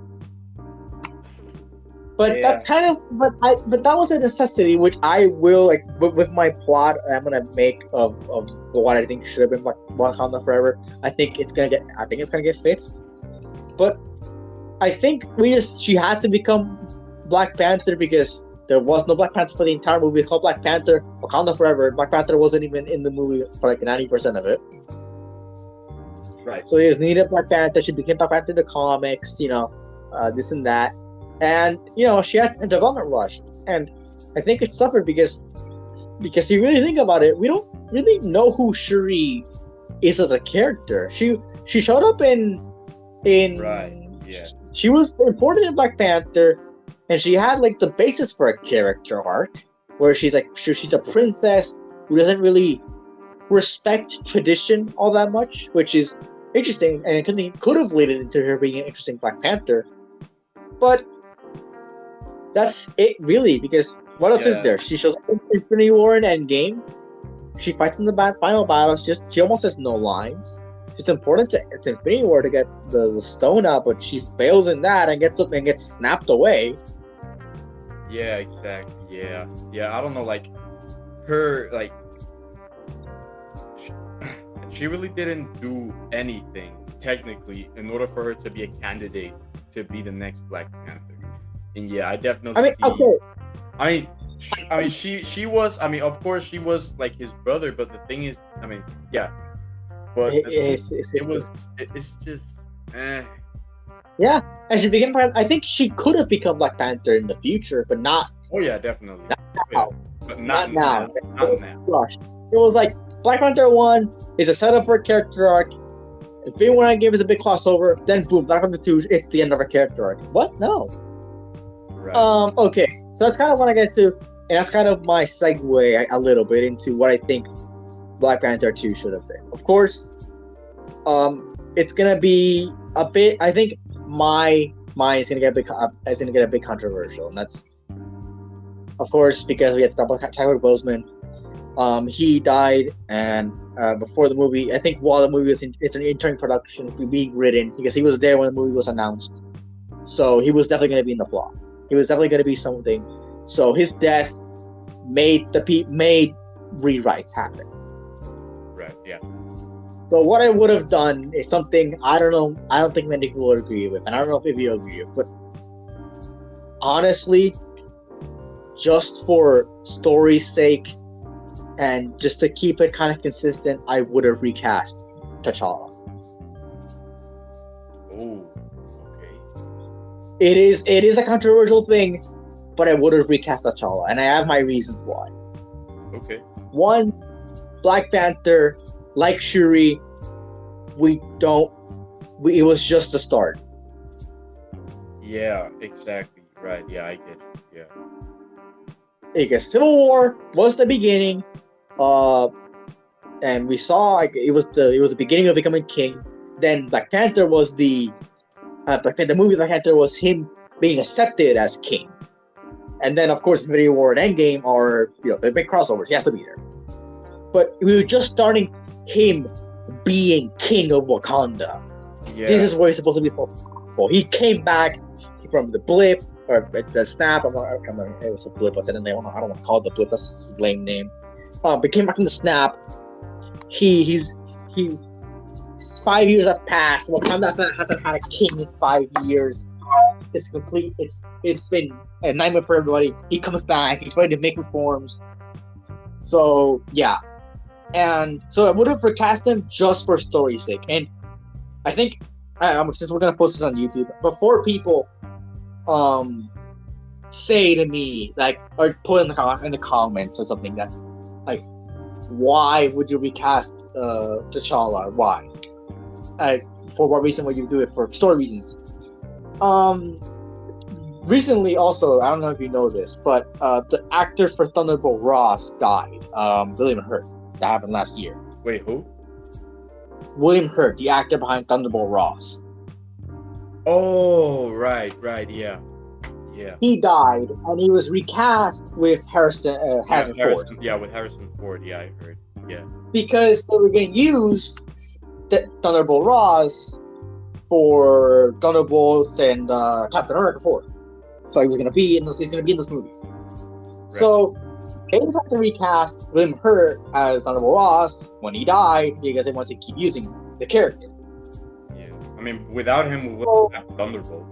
But that's kind of, but that was a necessity, which I will like with my plot I'm gonna make of what I think should have been Wakanda Forever. I think it's gonna get fixed. But I think she had to become Black Panther because there was no Black Panther for the entire movie. It's called Black Panther, Wakanda Forever. Black Panther wasn't even in the movie for like 90% of it. Right. So he was needed Black Panther. She became Black Panther in the comics, this and that. And, she had a development rush. And I think it suffered because you really think about it, we don't really know who Shuri is as a character. She showed up in right, yeah. She was important in Black Panther, and she had like the basis for a character arc where she's a princess who doesn't really respect tradition all that much, which is interesting, and it could have led into her being an interesting Black Panther. But that's it, really, because what else is there? She shows up in Infinity War and Endgame. She fights in the final battle. She almost has no lines. It's important to Infinity War to get the stone out, but she fails in that and gets up and gets snapped away. Yeah, exactly. Yeah. I don't know, like her, like she really didn't do anything technically in order for her to be a candidate to be the next Black Panther. And yeah, I definitely. She was. Of course, she was like his brother. But the thing is, yeah. But it's just. Yeah, and she became. I think she could have become Black Panther in the future, but not. Oh yeah, definitely. Not now. But not now. Not now. It was like Black Panther 1 is a setup for a character arc. Infinity War Endgame is a big crossover. Then boom, Black Panther 2, it's the end of a character arc. What? No. Right. Okay, so that's kind of what I get to, and that's kind of my segue a little bit into what I think Black Panther 2 should have been. Of course, it's gonna be a bit. I think mine is gonna get a bit controversial, and that's, of course, because we had to talk about Chadwick Boseman. He died, and before the movie, I think while the movie was entering production, being written, because he was there when the movie was announced, so he was definitely gonna be in the plot. He was definitely going to be something. So his death made rewrites happen. Right. Yeah. So what I would have done is something I don't know. I don't think many people would agree with, and I don't know if you agree with. But honestly, just for story's sake, and just to keep it kind of consistent, I would have recast T'Challa. Oh. It is a controversial thing, but I would have recast T'Challa, and I have my reasons why. Okay. One, Black Panther, like Shuri, it was just the start. Yeah, exactly. Right. Yeah, I get you. Yeah. Because Civil War was the beginning, and we saw like it was the beginning of becoming king. Then Black Panther was the movie Black Panther was him being accepted as king, and then of course Infinity War and Endgame are the big crossovers. He has to be there, but we were just starting him being king of Wakanda. Yeah. This is where he's supposed to be. He came back from the blip or the snap. It was a blip. What's the name? I don't want to call it the blip. That's his lame name. But came back from the snap. He's 5 years have passed. Wakanda hasn't had a king in 5 years. It's complete. It's been a nightmare for everybody. He comes back. He's ready to make reforms. So yeah, and so I would have recast him just for story's sake. And I think since we're gonna post this on YouTube, before people say to me like or put in the comments or something that like, why would you recast T'Challa? Why? For what reason would you do it? For story reasons. Recently, also, I don't know if you know this, but the actor for Thunderbolt Ross died. William Hurt. That happened last year. Wait, who? William Hurt, the actor behind Thunderbolt Ross. Oh, right, yeah. He died, and he was recast with Harrison Ford. Yeah, with Harrison Ford. Yeah, I heard. Yeah. Because they were going to use the Thunderbolt Ross for Thunderbolts and Captain America 4. So he was going to be in those. He's going to be in those movies. Right. So they just have to recast William Hurt as Thunderbolt Ross when he died because they want to keep using the character. Yeah, I mean, without him, we wouldn't have Thunderbolt.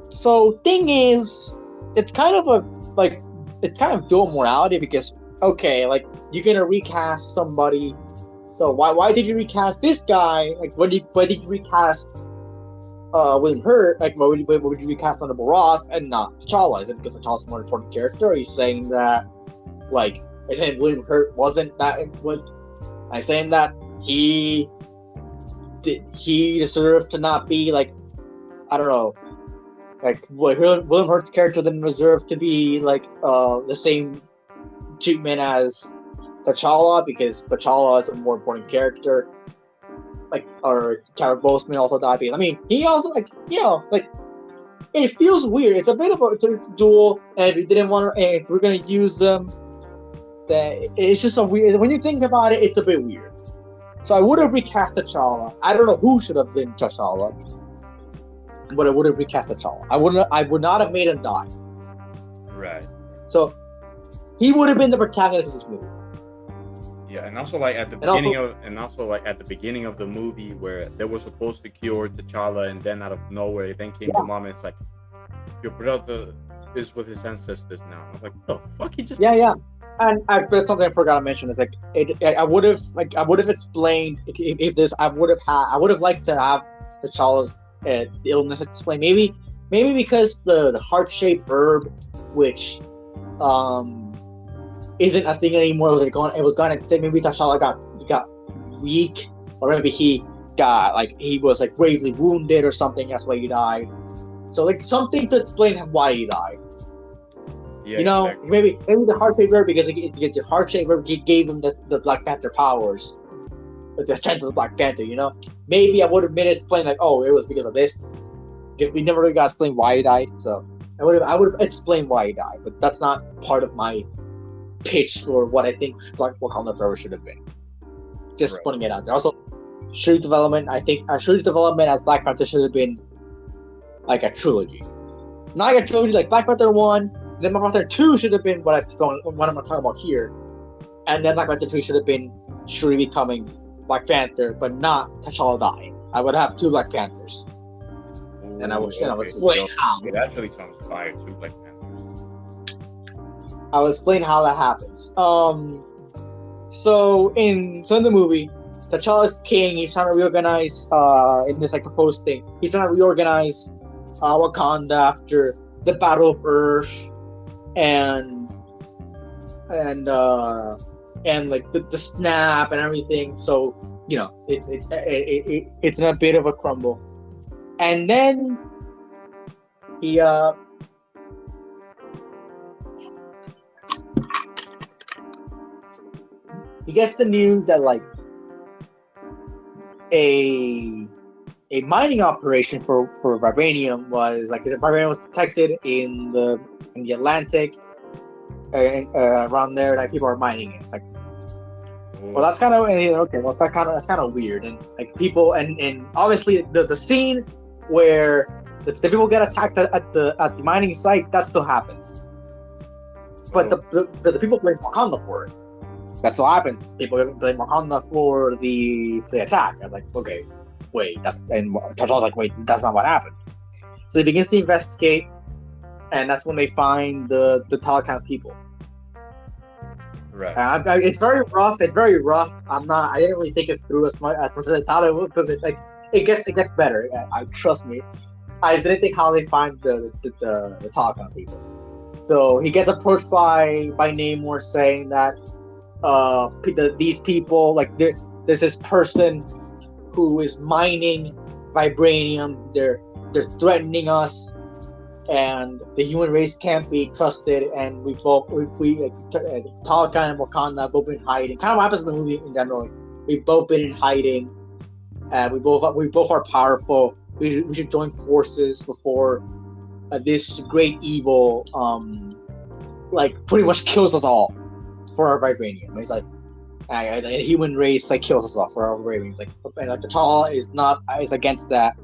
So thing is, it's kind of dual morality because okay, you're gonna recast somebody. So why did you recast this guy? Why did you recast William Hurt? Why would you recast Thunderbolt Ross and not T'Challa? Is it because T'Challa's a more important character? Are you saying that are saying William Hurt wasn't that important? Are you saying that he deserved to not be I don't know. William Hurt's character didn't deserve to be the same treatment as T'Challa because T'Challa is a more important character. Or Chadwick Boseman also died. I mean, he also it feels weird. It's a bit of a duel, and if you didn't want to, and if we're gonna use them, that it's just a weird. When you think about it, it's a bit weird. So I would have recast T'Challa. I don't know who should have been T'Challa, but I would have recast T'Challa. I would not have made him die. Right. So he would have been the protagonist of this movie. Yeah, and also at the beginning of the movie where they were supposed to cure T'Challa, and then out of nowhere, then came the mom, and it's like, your brother is with his ancestors now. I was like, what the fuck? He just And that's something I forgot to mention. Is I would have explained if this. I would have liked to have T'Challa's illness explained. Maybe because the heart-shaped herb, which isn't a thing anymore. It was gonna say maybe T'Challa got weak, or maybe he got he was gravely wounded or something. That's why he died. So something to explain why he died. Yeah, exactly. maybe the heart-shaped herb because the heart-shaped herb gave him the Black Panther powers, the strength of the Black Panther. Maybe I would have made it explain it was because of this, because we never really got to explain why he died. So I would have explained why he died, but that's not part of my pitch for what I think Wakanda Forever should have been. Just putting it out there. Also, Shuri's development. I think Shuri's development as Black Panther should have been a trilogy, not a trilogy like Black Panther 1. Then Black Panther 2 should have been what I'm talking about here, and then Black Panther 2 should have been Shuri becoming Black Panther, but not T'Challa dying. I would have 2 Black Panthers, and I would explain how. It actually sounds fire, 2 Black Panthers. I'll explain how that happens. So in the movie, T'Challa's king. He's trying to reorganize. In this proposed thing, he's trying to reorganize Wakanda after the Battle of Earth, and the snap and everything. So it's in a bit of a crumble, and then he gets the news that a mining operation for vibranium was vibranium was detected in the Atlantic, around there. People are mining it. It's well, that's kind of okay. Well, that's kind of weird, and people and obviously the scene where the people get attacked at the mining site, that still happens. But the people blame Wakanda for it. That's what happened. People blame Wakanda for the attack. I was okay, wait, and T'Challa's wait, that's not what happened. So he begins to investigate, and that's when they find the Talakan people. Right. It's very rough. I didn't really think it through as much as I thought it would, but it gets better. Trust me. I just didn't think how they find the Talakan people. So he gets approached by Namor saying that these people there's this person who is mining vibranium. They're threatening us, and the human race can't be trusted. And we Talakan and Wakanda have both been hiding. Kind of what happens in the movie in general. We've both been in hiding. We both are powerful. We should join forces before this great evil pretty much kills us all. for our vibranium. He's like, the human race like kills us all for our vibranium. He's like, and like T'Challa is against that.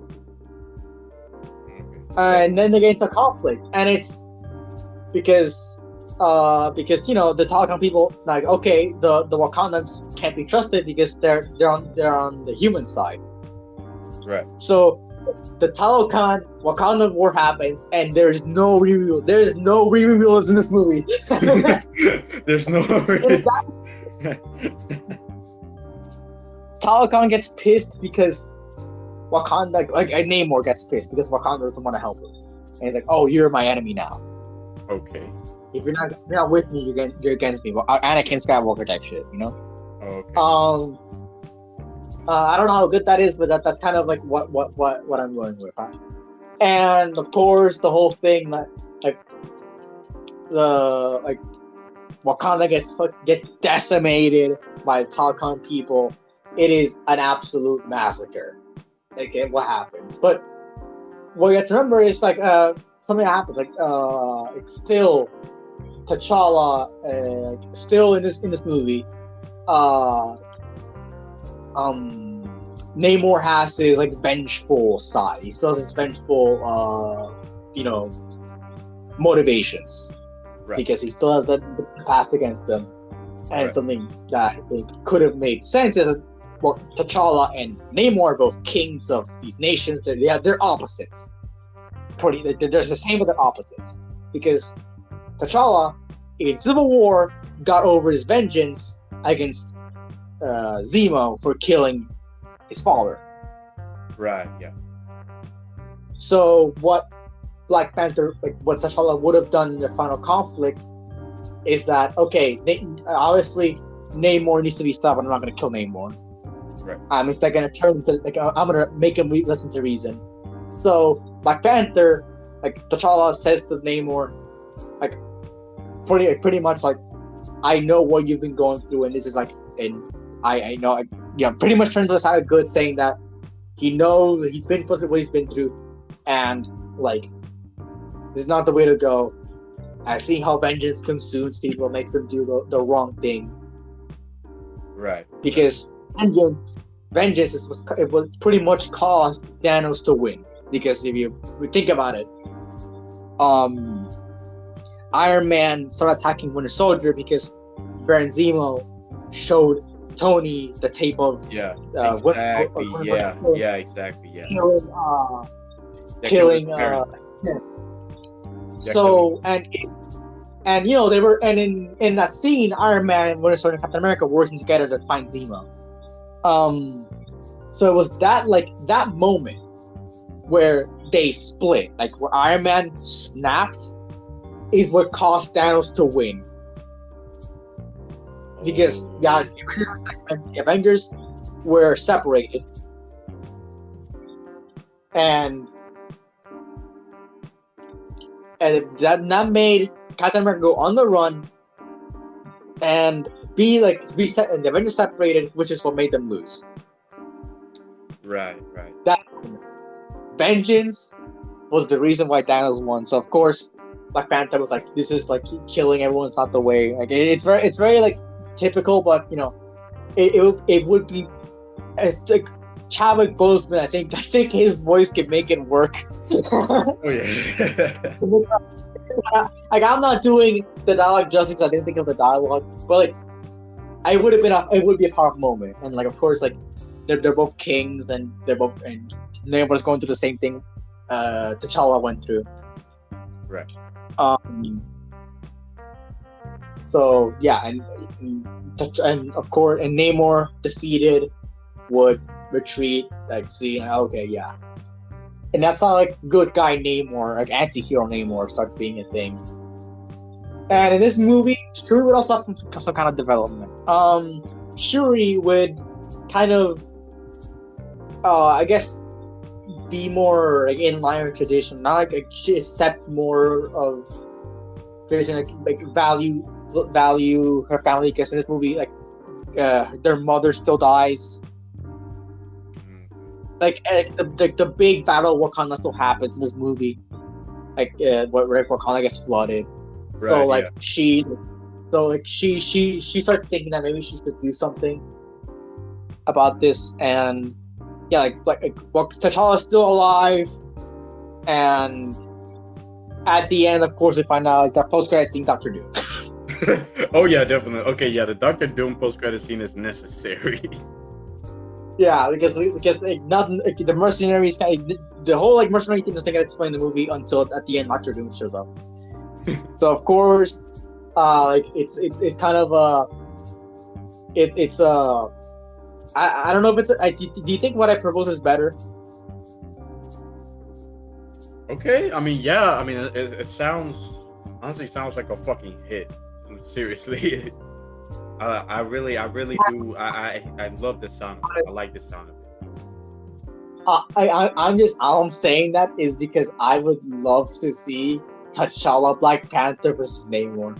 And then they get into conflict, and it's because the Talakan people like, okay, the Wakandans can't be trusted because they're on the human side. Right. So the Talokan Wakanda war happens, and there's no reveal. There's no reveals in this movie. There's no. Talokan gets pissed because Wakanda, like Namor gets pissed because Wakanda doesn't want to help him, and he's like, "Oh, you're my enemy now. Okay. If you're not with me, you're against me." Well, Anakin Skywalker type shit, you know. Okay. I don't know how good that is, but that's kind of like what I'm going with. Huh? And of course, the whole thing that Wakanda gets decimated by Talokan people. It is an absolute massacre. Like what happens, but what you have to remember is like something that happens. It's still T'Challa, still in this movie. Namor has his like vengeful side. He still has his vengeful, motivations, right? Because he still has the past against them, and right. Something that I think could have made sense is that, well, T'Challa and Namor are both kings of these nations. They're opposites. They're the same, but they're opposites. Because T'Challa, in Civil War, got over his vengeance against Zemo for killing his father. Right. Yeah. So what Black Panther, what T'Challa would have done in their final conflict, is that obviously Namor needs to be stopped, but I'm not going to kill Namor. Right. I'm instead going to turn into I'm going to make him listen to reason. So Black Panther, T'Challa says to Namor, pretty much I know what you've been going through, and this is and I know, pretty much turns to the side of good, saying that he knows he's been through what he's been through, and this is not the way to go. I've seen how vengeance consumes people, makes them do the wrong thing. Right. Because vengeance it will pretty much caused Thanos to win. Because if you think about it, Iron Man started attacking Winter Soldier because Baron Zemo showed Tony the tape of exactly. Killing so and they were in that scene, Iron Man and Winter Soldier and Captain America working together to find Zemo. So it was that moment where they split, where Iron Man snapped, is what caused Thanos to win. Because the Avengers were separated, and that made Captain America go on the run and be set, and the Avengers separated, which is what made them lose. Right. That vengeance was the reason why Thanos won. So of course, Black Panther was this is killing everyone's not the way. It's very typical, but it would be Chadwick Boseman. I think his voice could make it work. Oh yeah. I'm not doing the dialogue justice. I didn't think of the dialogue, but it would be a powerful moment. And of course, they're both kings, and Namor's going through the same thing T'Challa went through. Right. So yeah, and of course, and Namor defeated would retreat. And that's how good guy Namor, anti-hero Namor, starts being a thing. And in this movie, Shuri would also have some kind of development. Shuri would kind of, I guess, be more in line with tradition. Not she accept more of tradition, value her family. Because in this movie, their mother still dies. The big battle of Wakanda still happens in this movie. Where Wakanda gets flooded. Right, so So like she started thinking that maybe she should do something about this, and yeah, well, T'Challa's still alive, and at the end, of course, we find out like, that post-credit scene, Doctor Doom. Oh yeah, definitely. Okay, yeah, the Doctor Doom post-credit scene is necessary. Yeah, because like, nothing, like, the mercenaries, the whole like mercenary team doesn't get explained in the movie until at the end Doctor Doom shows up. So of course, like it's kind of I don't know if it's do you think what I propose is better? Okay, I mean, yeah, I mean, it sounds honestly sounds like a fucking hit. Seriously, I really do. I love the sound of it. I like the sound of it. I'm saying that is because I would love to see T'Challa Black Panther versus Namor.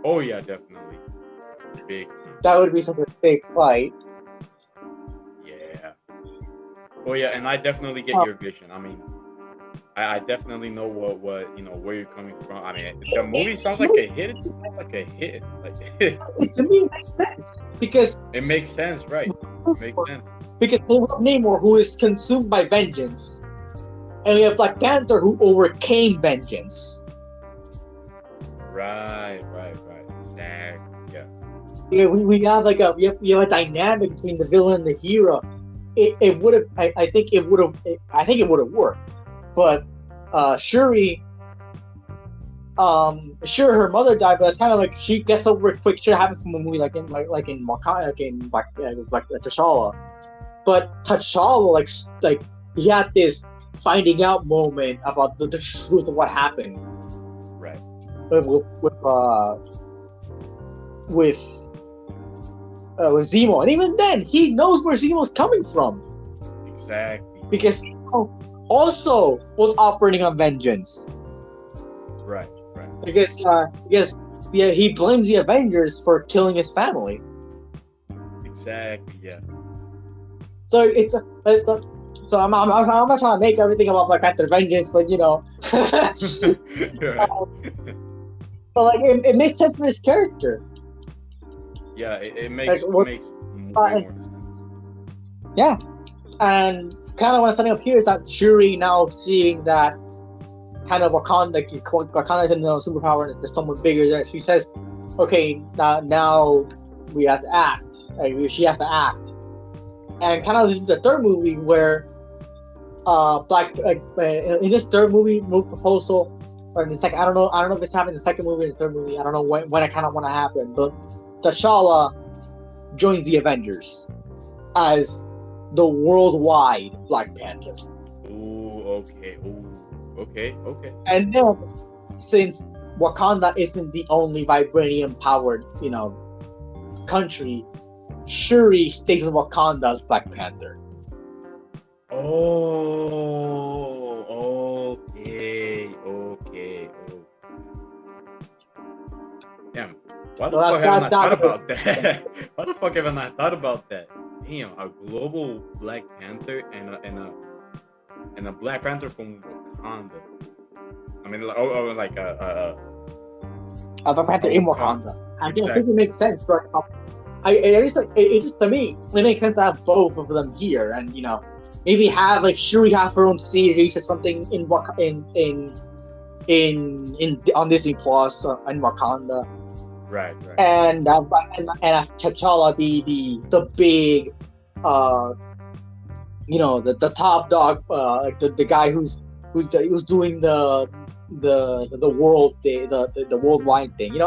Oh yeah, definitely. Big time. That would be such a big fight. Yeah. Oh yeah, and I definitely get your vision. I mean, I definitely know what where you're coming from. I mean, the movie sounds like a hit. It sounds like a hit. Like to me, it makes sense because it makes sense, right? It makes sense because we have Namor who is consumed by vengeance, and we have Black Panther who overcame vengeance. Right. Exactly. Yeah. Yeah, we have like we have a dynamic between the villain and the hero. It would have. I think it would have. I think it would have worked. But Shuri, sure her mother died, but it's kind of like she gets over it quick. Sure, it happens in the movie, like in Wakanda, like in like T'Challa. But T'Challa, like he had this finding out moment about the truth of what happened. Right. With Zemo, and even then, he knows where Zemo's coming from. Exactly. Because also was operating on vengeance. Right. Because he blames the Avengers for killing his family. Exactly. Yeah. So so I'm not trying to make everything about Black Panther vengeance, but but like it makes sense for his character. Yeah, it makes way more sense. Yeah. And kind of what I'm setting up here is that Shuri now seeing that kind of Wakanda is in superpower and there's someone bigger there. She says, "Okay, now we have to act." She has to act, and kind of this is the third movie where in this third movie proposal or in the second, I don't know if it's happening in the second movie or the third movie. I don't know when it kind of want to happen, but T'Challa joins the Avengers as the worldwide Black Panther. Ooh, okay. And then, since Wakanda isn't the only vibranium-powered, country, Shuri stays in Wakanda as Black Panther. Oh, okay. Damn. Why the fuck haven't I thought about that? Why the fuck haven't I thought about that? Damn, a global Black Panther and a Black Panther from Wakanda. I mean, like a Black Panther in Wakanda. I don't think it makes sense. Right? It just to me, it makes sense to have both of them here, and maybe have like Shuri have her own series or something in on Disney Plus in Wakanda. Right. And T'Challa be the big, the top dog, like the guy who's doing the world thing, the worldwide thing.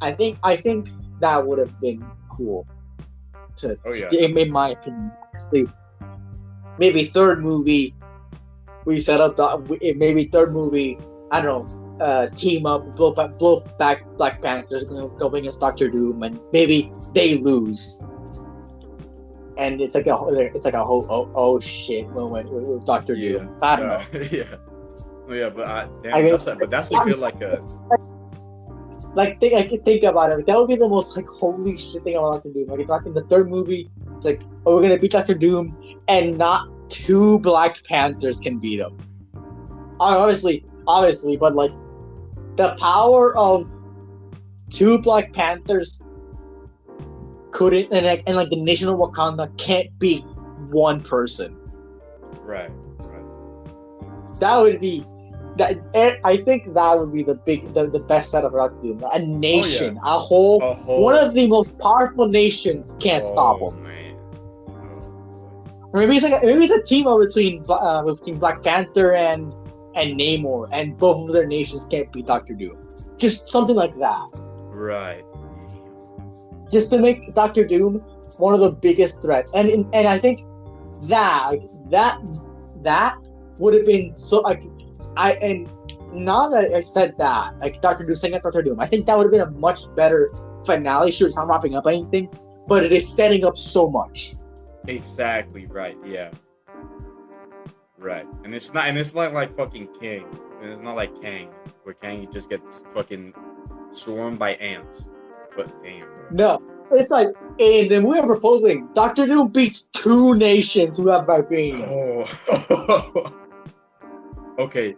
I think that would have been cool. In my opinion, maybe third movie we set up maybe third movie. I don't know. Team up, blow back Black Panthers, go against Doctor Doom, and maybe they lose. And it's like a whole oh shit moment with Doctor Doom. I don't know. Yeah, but that's a good like a. Like I could think about it. That would be the most like holy shit thing I would like to do. Like in the third movie, it's like, oh, we're gonna beat Doctor Doom, and not two Black Panthers can beat him. Obviously, but like the power of two Black Panthers couldn't, and like the nation of Wakanda can't beat one person. Right. That would be that. I think that would be the best setup for Doctor Doom. A nation, a whole one of the most powerful nations can't stop him. Man. Or maybe it's a team up between Black Panther and Namor, and both of their nations can't beat Doctor Doom. Just something like that. Right. Just to make Doctor Doom one of the biggest threats, and I think that would have been so like and now that I said that, like Doctor Doom saying Doctor Doom, I think that would have been a much better finale. Sure, it's not wrapping up anything, but it is setting up so much. Exactly right. Yeah. Right, and it's not like fucking King, and it's not like Kang, where Kang just gets fucking swarmed by ants. But damn, bro. No, it's like in the movie I'm proposing, Doctor Doom beats two nations who have vibranium. Oh. Okay,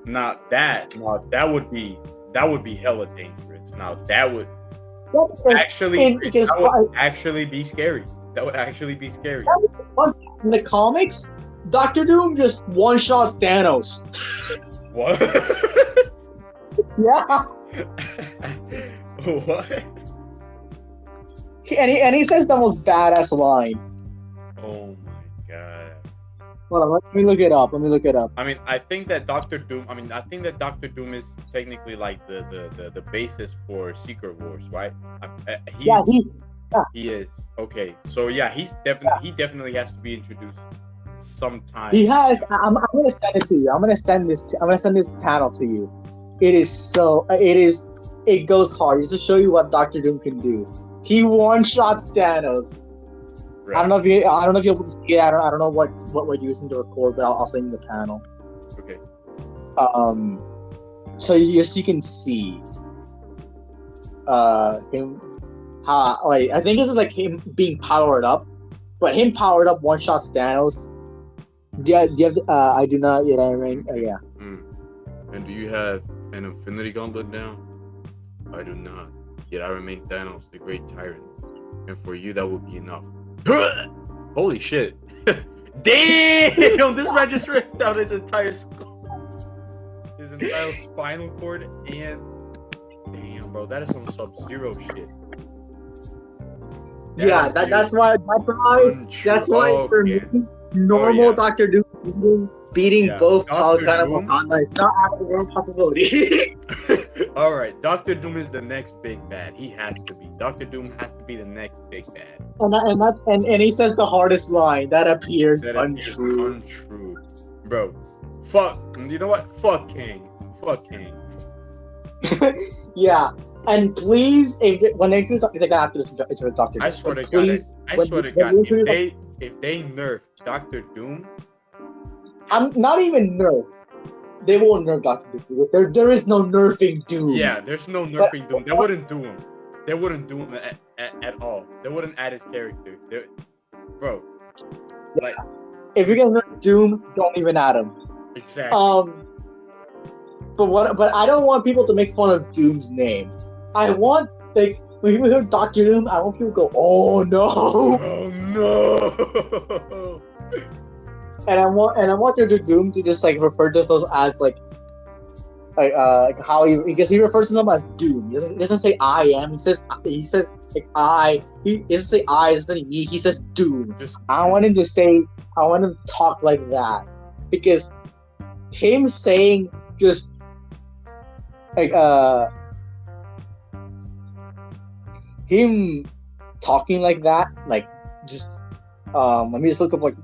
now that would be hella dangerous. Now that would actually be scary. That would actually be scary. In the comics, Doctor Doom just one-shots Thanos. What? Yeah. What? And he says the most badass line. Oh my god. Hold on, let me look it up. I mean, I think that Doctor Doom is technically like the basis for Secret Wars, right? He is. Okay. So yeah, he definitely has to be introduced sometime. He has. I'm gonna send it to you. I'm gonna send this panel to you. It goes hard just to show you what Doctor Doom can do. He one-shots Thanos. Right. I don't know if you're able to see it. I don't know what we're using to record, but I'll send you the panel. Okay. So you can see him. Like I think this is like him being powered up, but him powered up one-shots Thanos. Do you have the, I do not yet. I mean, yeah. And do you have an Infinity Gauntlet now? I do not. Yet I remain Thanos, the great tyrant. And for you, that will be enough. Holy shit. Damn! This man just ripped out his entire skull. His entire spinal cord. And damn, bro, that is some Sub-Zero shit. That's why for me, normal Doctor Doom beating both Wakanda and Wakanda is not out of the possibility. All right, Doctor Doom is the next big bad. He has to be. Doctor Doom has to be the next big bad. And he says the hardest line that appears untrue. Untrue, bro. Fuck. You know what? Fuck King. Yeah. And please, when they introduce Doctor Doom, I swear to God, if they nerf Doctor Doom, I'm not even nerf. They won't nerf Doctor Doom because there is no nerfing Doom. Yeah, there's no nerfing Doom. They wouldn't do him. They wouldn't do him at all. They wouldn't add his character. Bro, like if you're gonna nerf Doom, don't even add him. Exactly. But I don't want people to make fun of Doom's name. I want, like, when people hear Doctor Doom, I want people to go, "Oh no! Oh no!" And I want their Doom to just like refer to those as like how because he refers to them as Doom. He doesn't say I am. He says like I. He doesn't say I. He doesn't say me. He says Doom. I want him to talk like that because him saying just like him talking like that, like just let me just look up like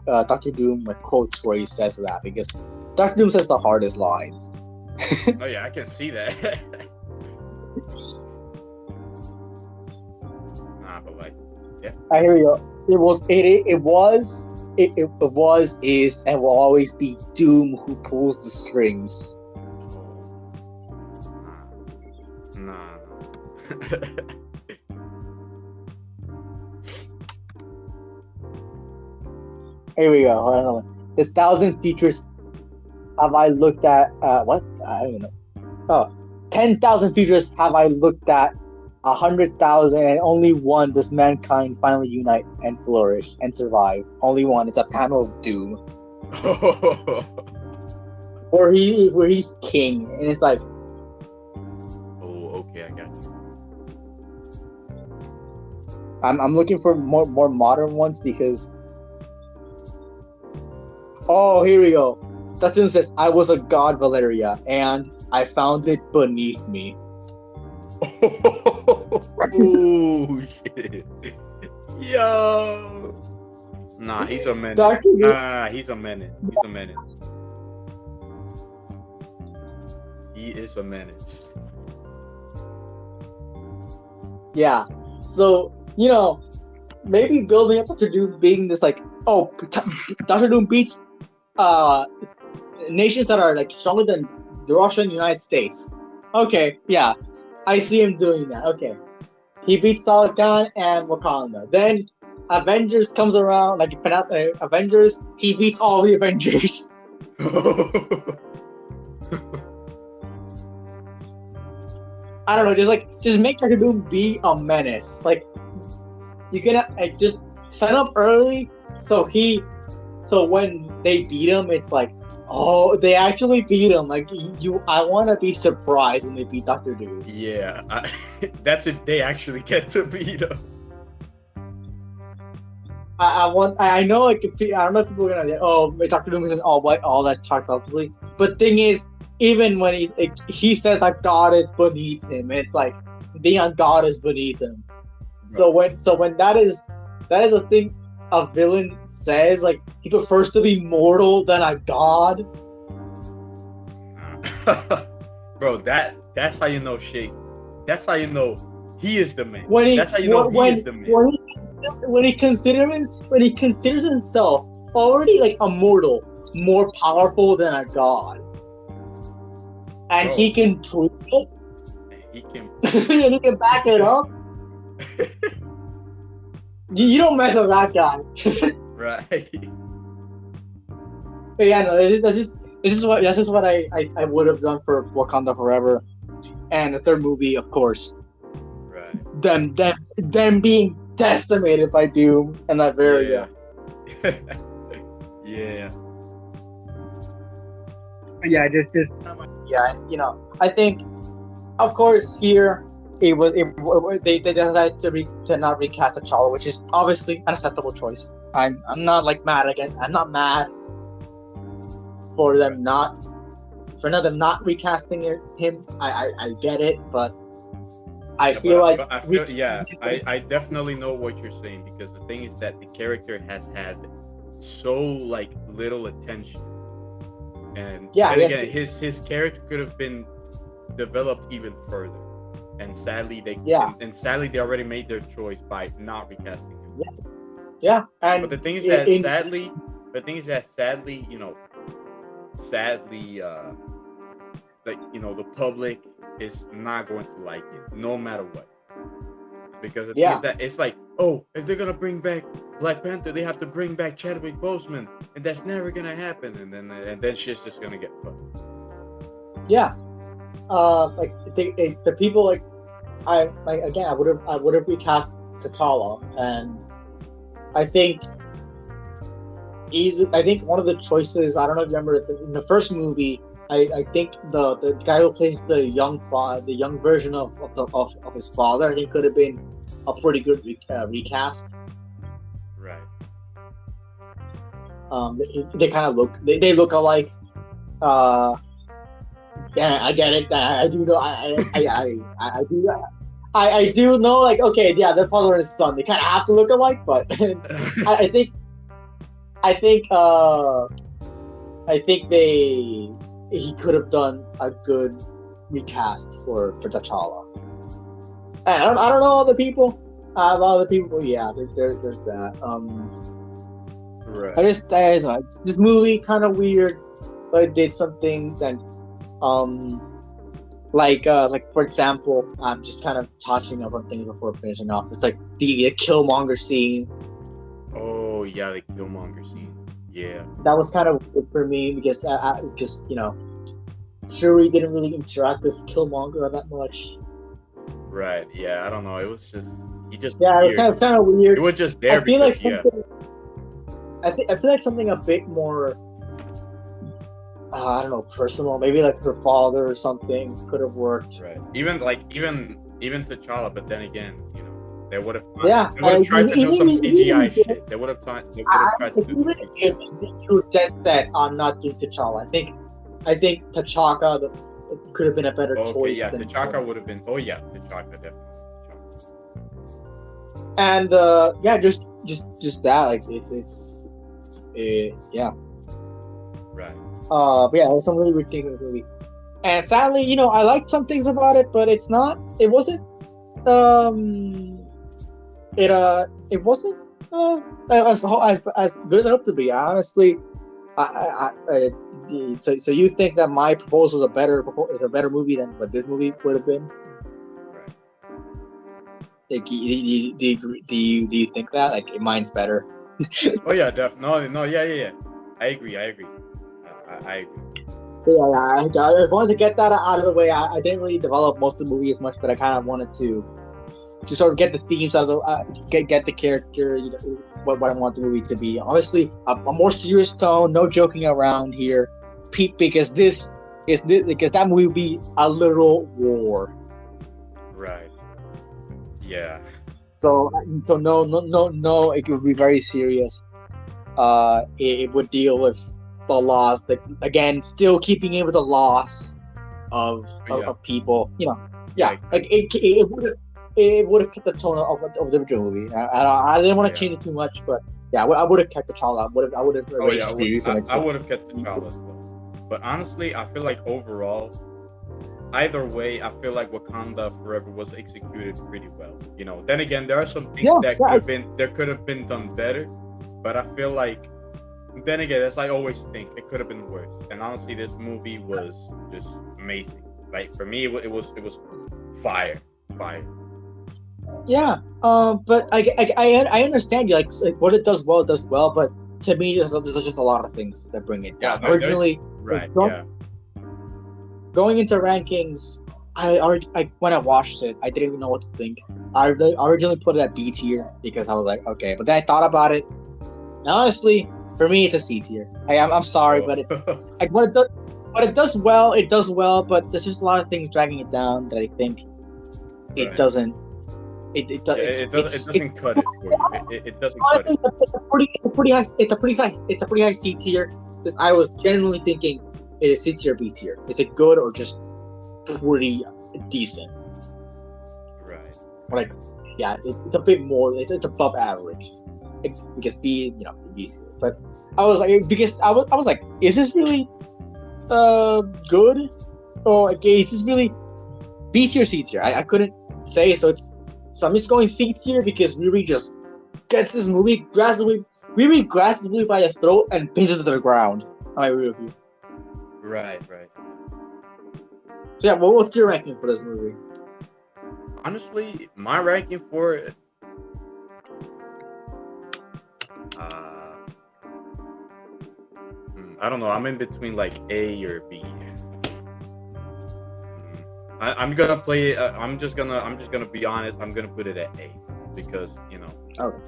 Doctor Doom like quotes where he says that because Doctor Doom says the hardest lines. Oh yeah, I can see that. Nah, but like, yeah. I hear you. It was, is, and will always be Doom who pulls the strings. Nah. Here we go. Hold on. The 1,000 features have I looked at? What? I don't even know. Oh, 10,000 futures have I looked at, 100,000, and only one does mankind finally unite and flourish and survive. Only one. It's a panel of doom where he's king, and it's like, oh, okay, I got you. I'm looking for more modern ones because. Oh, here we go. Dr. Doom says, "I was a god, Valeria, and I found it beneath me." Oh shit! Yo, nah, he's a menace. Nah, he's a menace. He's a menace. He is a menace. Yeah. So, maybe building up Dr. Doom being this like, oh, Dr. Doom beats nations that are like stronger than the Russia and the United States. Okay, yeah. I see him doing that. Okay. He beats Salakan and Wakanda. Then Avengers comes around, like Avengers, he beats all the Avengers. I don't know, just make Dr. Doom be a menace. Like, you can just sign up early so when they beat him, it's like, oh, they actually beat him. Like, I want to be surprised when they beat Dr. Doom. Yeah, that's if they actually get to beat him. I know, like, I don't know if people are gonna say, oh, Dr. Doom isn't all that's talked publicly. But thing is, even when he says like God is beneath him, it's like being a god is beneath him. Right. So when that is a thing a villain says, like, he prefers to be mortal than a god. Bro, that's how you know shit. That's how you know he is the man. That's how you know he is the man. When he considers himself already like a mortal, more powerful than a god, and he can prove it. He can, and he can back it up. You don't mess with that guy. Right. But yeah, no, this is what I would have done for Wakanda Forever, and the third movie, of course. Right. Them being decimated by Doom and that Varia. Yeah. Yeah, I think, of course, here they decided to not recast T'Challa, which is obviously an acceptable choice. I'm not like mad again. I'm not mad for them not recasting him. I get it, but I definitely know what you're saying, because the thing is that the character has had so like little attention, and again, his character could have been developed even further, and sadly they already made their choice by not recasting him. Yeah, and but the thing is that sadly, the public is not going to like it, no matter what. Because the thing is that it's like, oh, if they're gonna bring back Black Panther, they have to bring back Chadwick Boseman, and that's never gonna happen. And then shit's just gonna get fucked. Yeah, the people I would have recast T'Challa, and I think one of the choices, I don't know if you remember in the first movie, I think the guy who plays the young version of his father, I think could have been a pretty good recast. Right. They kind of they look alike. Yeah, I get it. I do know. I do that. I do know. Like, okay, yeah, their father and son, they kind of have to look alike, but I think he could have done a good recast for T'Challa. And I don't know other people. A lot of the people, yeah, there's that. Right. I just don't know. This movie kind of weird, but it did some things, and like for example, I'm just kind of touching up on things before finishing off. It's like the Killmonger scene. Oh yeah, the Killmonger scene. Yeah. That was kind of good for me because Shuri didn't really interact with Killmonger that much. Right. Yeah. I don't know. It was just he just Yeah, appeared. it's kind of He weird. was just there I feel like because yeah. something. I feel like something a bit more. I don't know, personal. Maybe like her father or something could have worked. Right. Even T'Challa, but then again, you know, they would have Yeah, tried to do some CGI shit. They would have tried to do even some if CGI. you were dead set on not doing T'Challa, I think T'Chaka could have been a better Okay, choice yeah, than T'Chaka would have been. Oh yeah, T'Chaka definitely. and yeah, just that, like yeah. Right. But yeah, there's some really weird things in this movie, and sadly, you know, I liked some things about it, but it wasn't it wasn't as good as I hoped to be. Honestly, so you think that my proposal is a better movie than what this movie would have been? Right. Like, do you think that like mine's better? Oh yeah, definitely. No, yeah. I agree. I agree. Yeah, I just wanted to get that out of the way. I didn't really develop most of the movie as much, but I kind of wanted to sort of get the themes out of the get the character, you know, what I want the movie to be. Honestly, a more serious tone, no joking around here, because that movie would be a literal war. Right. Yeah. So no, it would be very serious. It would deal with the loss, like again, still keeping in with the loss of people. You know, yeah, like it would have kept the tone of the original movie. I didn't want to change it too much, but yeah, I would have kept the T'Challa. I would have erased Fuse. I would have kept T'Challa as well. But honestly, I feel like overall, either way, I feel like Wakanda Forever was executed pretty well. You know, then again, there are some things could have been done better, but I feel like, then again, as I always think, it could have been worse. And honestly, this movie was just amazing. Like for me, it was fire. Yeah, but I understand you, like what it does well, but to me, there's just a lot of things that bring it down. Originally, going into rankings, when I watched it, I didn't even know what to think. I originally put it at B tier because I was like, okay, but then I thought about it. And honestly, for me, it's a C tier. I'm sorry, but it's like what it does well. It does well, but there's just a lot of things dragging it down that I think it doesn't. It doesn't cut it for you. It doesn't cut it. It's a pretty high C tier. Because I was genuinely thinking, is it C tier or B tier? Is it good or just pretty decent? Right. Like, yeah, it's a bit more. It's above average. Because B, you know, B is good. But I was like, because I was like, is this really good? Or okay, is this really B tier, C tier? I couldn't say, so I'm just going C tier because Riri just gets this movie grabs the movie by the throat and pins it to the ground. I agree with you. Right. So yeah, what's your ranking for this movie? Honestly, my ranking for it, I don't know. I'm in between like A or B. I'm gonna play. I'm just gonna be honest. I'm gonna put it at A because you know. Okay.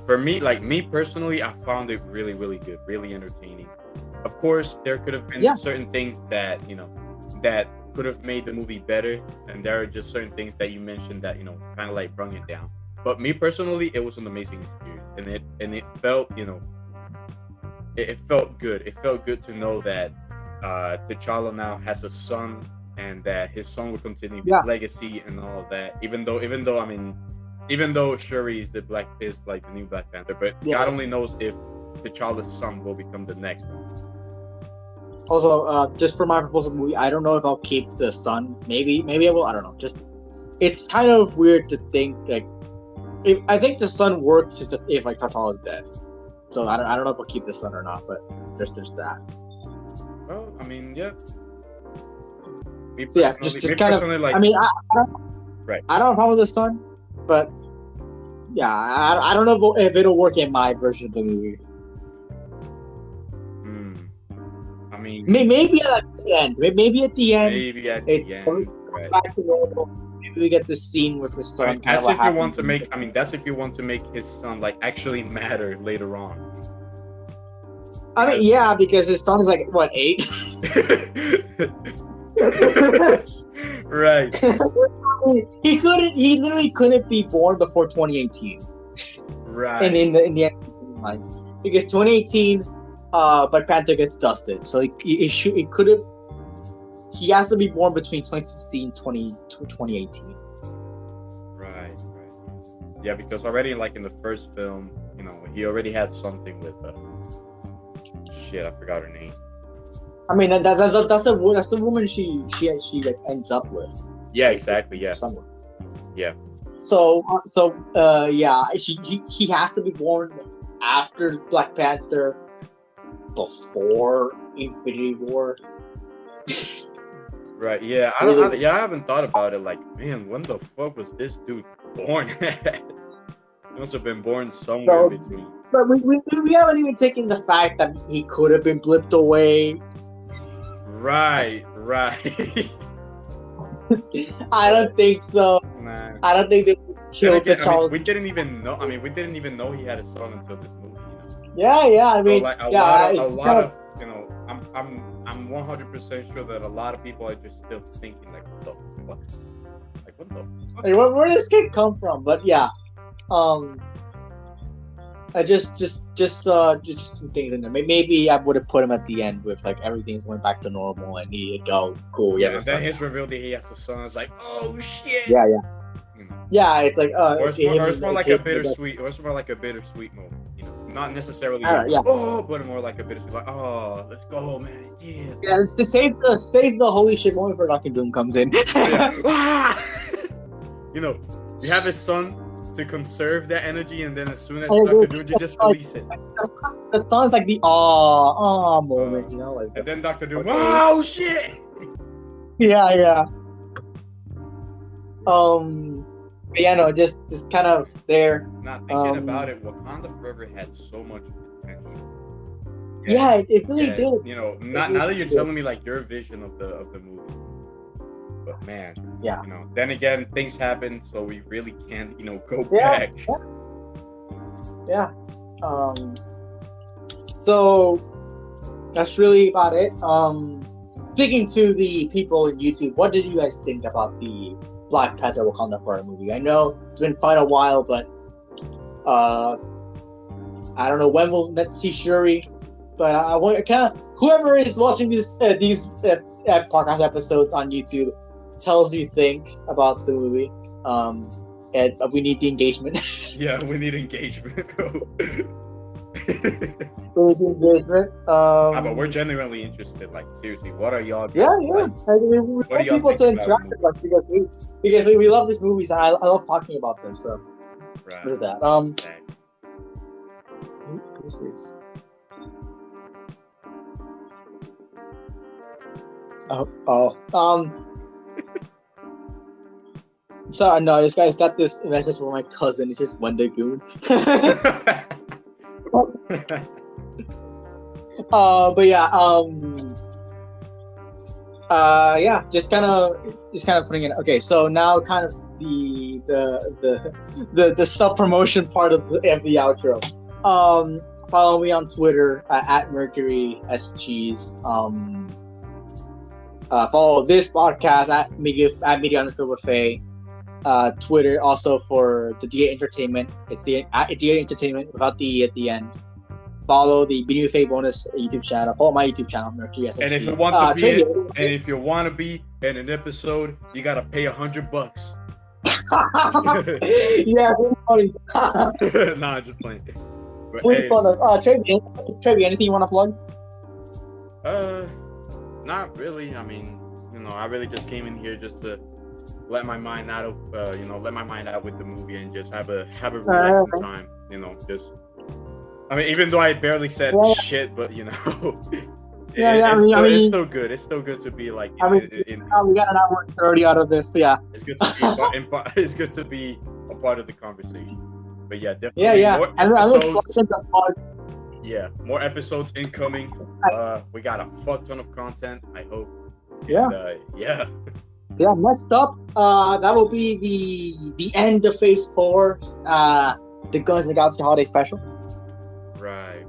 For me personally, I found it really, really good, really entertaining. Of course, there could have been certain things that that could have made the movie better, and there are just certain things that you mentioned that kind of like brought it down. But me personally, it was an amazing experience, and it felt it felt good. It felt good to know that T'Challa now has a son, and that his son will continue his legacy and all of that. Even though Shuri is like the new Black Panther, but God only knows if T'Challa's son will become the next one. Also, just for my proposal movie, I don't know if I'll keep the son. Maybe I will. I don't know. Just it's kind of weird to think like I think the son works if like T'Challa is dead. So I don't know if I'll keep the son or not. But there's that. Well, I mean, yeah. Just kind of. Like, I mean, I don't have a problem with the son, but yeah, I don't know if it'll work in my version of the movie. I mean, maybe at the end. Maybe at the end. maybe at It's the end, right? back to normal. Maybe we get the scene with his I son. mean, Kind of that's what if you want happens. to make. I mean, that's if you want to make his son like actually matter later on. I mean, yeah, because his son is like what 8. Right. He couldn't. He literally couldn't be born before 2018. Right. And in the execution line, because 2018, Black Panther gets dusted, so it could have. He has to be born between 2016 and 2018. Right. Yeah, because already like in the first film, you know, he already had something with shit. I forgot her name. I mean, that's the woman she like ends up with. Yeah, exactly. Yeah. Somewhere. Yeah. So yeah, he has to be born after Black Panther, before Infinity War. Right. Yeah. I haven't thought about it. Like, man, when the fuck was this dude born? He must have been born somewhere in between. So we haven't even taken the fact that he could have been blipped away. Right. I don't think so. Nah. I don't think they killed the Charles. We didn't even know. I mean, we didn't even know he had a son until this movie. You Yeah. know? I mean, so, like, a lot of you know. I'm 100% sure that a lot of people are just still thinking like, what the fuck? Like, what the fuck? Hey, where did this kid come from? But yeah, I just some things in there. Maybe I would have put him at the end with like everything's went back to normal and he go cool. Yeah, and then his reveal that he has a son. It's like, oh shit. Yeah. You know? Yeah, it's like or it's more like a bittersweet. Or it's more like a bittersweet moment. You know, not necessarily. But more like a bittersweet. Like, oh, let's go, man. Yeah. Yeah, it's to save the holy shit moment for Doctor Doom comes in. Yeah. You know, you have his son to conserve that energy, and then as soon as Doctor Doom, you just release it. The son's like the moment, you know, like. And then Doctor Doom, oh shit. Yeah. Yeah, no, just kind of there. Not thinking about it, Wakanda Forever had so much potential. Yeah, it really did. You know, now that you're telling me like your vision of the movie, but man, yeah. You know, then again, things happen, so we really can't, you know, go back. Yeah. So that's really about it. Speaking to the people in YouTube, what did you guys think about the Black Panther Wakanda Forever movie? I know it's been quite a while, but I don't know when we'll see Shuri. But I want whoever is watching these podcast episodes on YouTube, tell us what you think about the movie. And we need the engagement. Yeah, we need engagement. But we're genuinely interested. Like, seriously, what are y'all? Yeah. Like, we want people to interact with us because we love these movies and I love talking about them. So, What is that? Who's this? So no, this guy's got this message from my cousin. It's just Wendigoon. But yeah, just kind of putting it. Okay, so now kind of the self promotion part of the outro. Follow me on Twitter at Mercury SGs. Follow this podcast at media_buffet. Twitter also for the DA Entertainment. It's the at DA Entertainment without the at the end. Follow the Media Buffet bonus YouTube channel. Follow my YouTube channel, Mercury SMC. And if you want to be in an episode, you gotta pay $100. Yeah, funny. Nah, just playing. But, Please follow us. Trxvy, anything you want to plug? Not really. I mean, you know, I really just came in here just to let my mind out of, let my mind out with the movie and just have a relaxing time. You know, just. I mean, even though I barely said shit, but you know, it's still good. It's still good to be like. We got an hour and 30 out of this, but yeah. It's good to be. It's good to be a part of the conversation. But yeah, definitely. Yeah. More I was Yeah, more episodes incoming. We got a fuck ton of content, I hope. Yeah. And, yeah. So yeah, next up, that will be the end of Phase 4, the Guns and Galaxy Holiday Special. Right.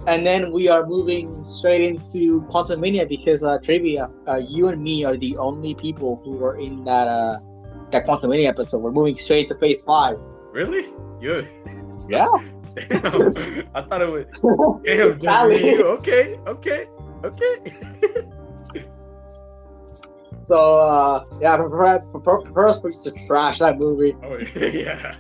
And then we are moving straight into Quantumania because Trxvy, you and me are the only people who were in that Quantumania episode. We're moving straight to Phase 5. Really? You? Yeah. Damn. I thought it was. Damn, just me. Okay. So yeah, prepare us for just to trash that movie. Oh yeah.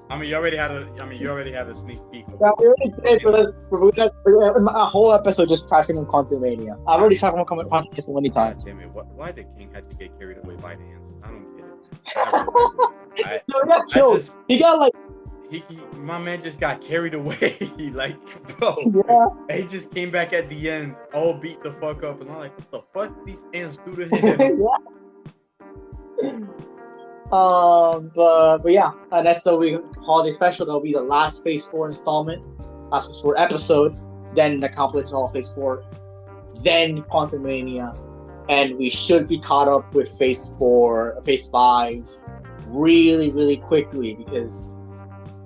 I mean, you already had a sneak peek. Yeah, we already did, but we got a whole episode just trashing on Quantumania. I've already trashed on Quantumania so many times. Damn it! Why the king had to get carried away by the ants? I don't get it. No, he got killed. He got like. My man just got carried away. Like, bro. Yeah. He just came back at the end, all beat the fuck up, and I'm like, what the fuck these ants do to him? Yeah. But yeah, that's the week holiday special. That'll be the last Phase 4 installment, last Phase 4 episode, then the compilation of Phase 4, then Quantumania, and we should be caught up with Phase 4, Phase 5 really, really quickly because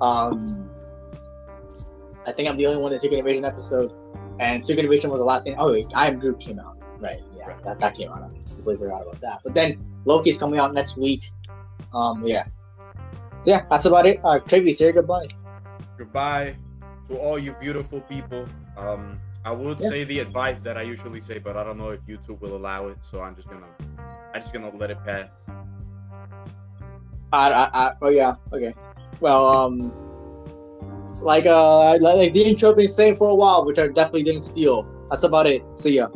I think I'm the only one in the Secret Invasion episode, and Secret Invasion was the last thing. Oh wait, I Am Groot came out, right? Yeah, right. That came out. I completely forgot about that. But then Loki's coming out next week. Yeah, that's about it. Trxvy, say your goodbyes. Goodbye to all you beautiful people. I would say the advice that I usually say, but I don't know if YouTube will allow it, so I'm just gonna let it pass. Oh yeah, okay. Well, like the intro been saying for a while, which I definitely didn't steal. That's about it. See ya.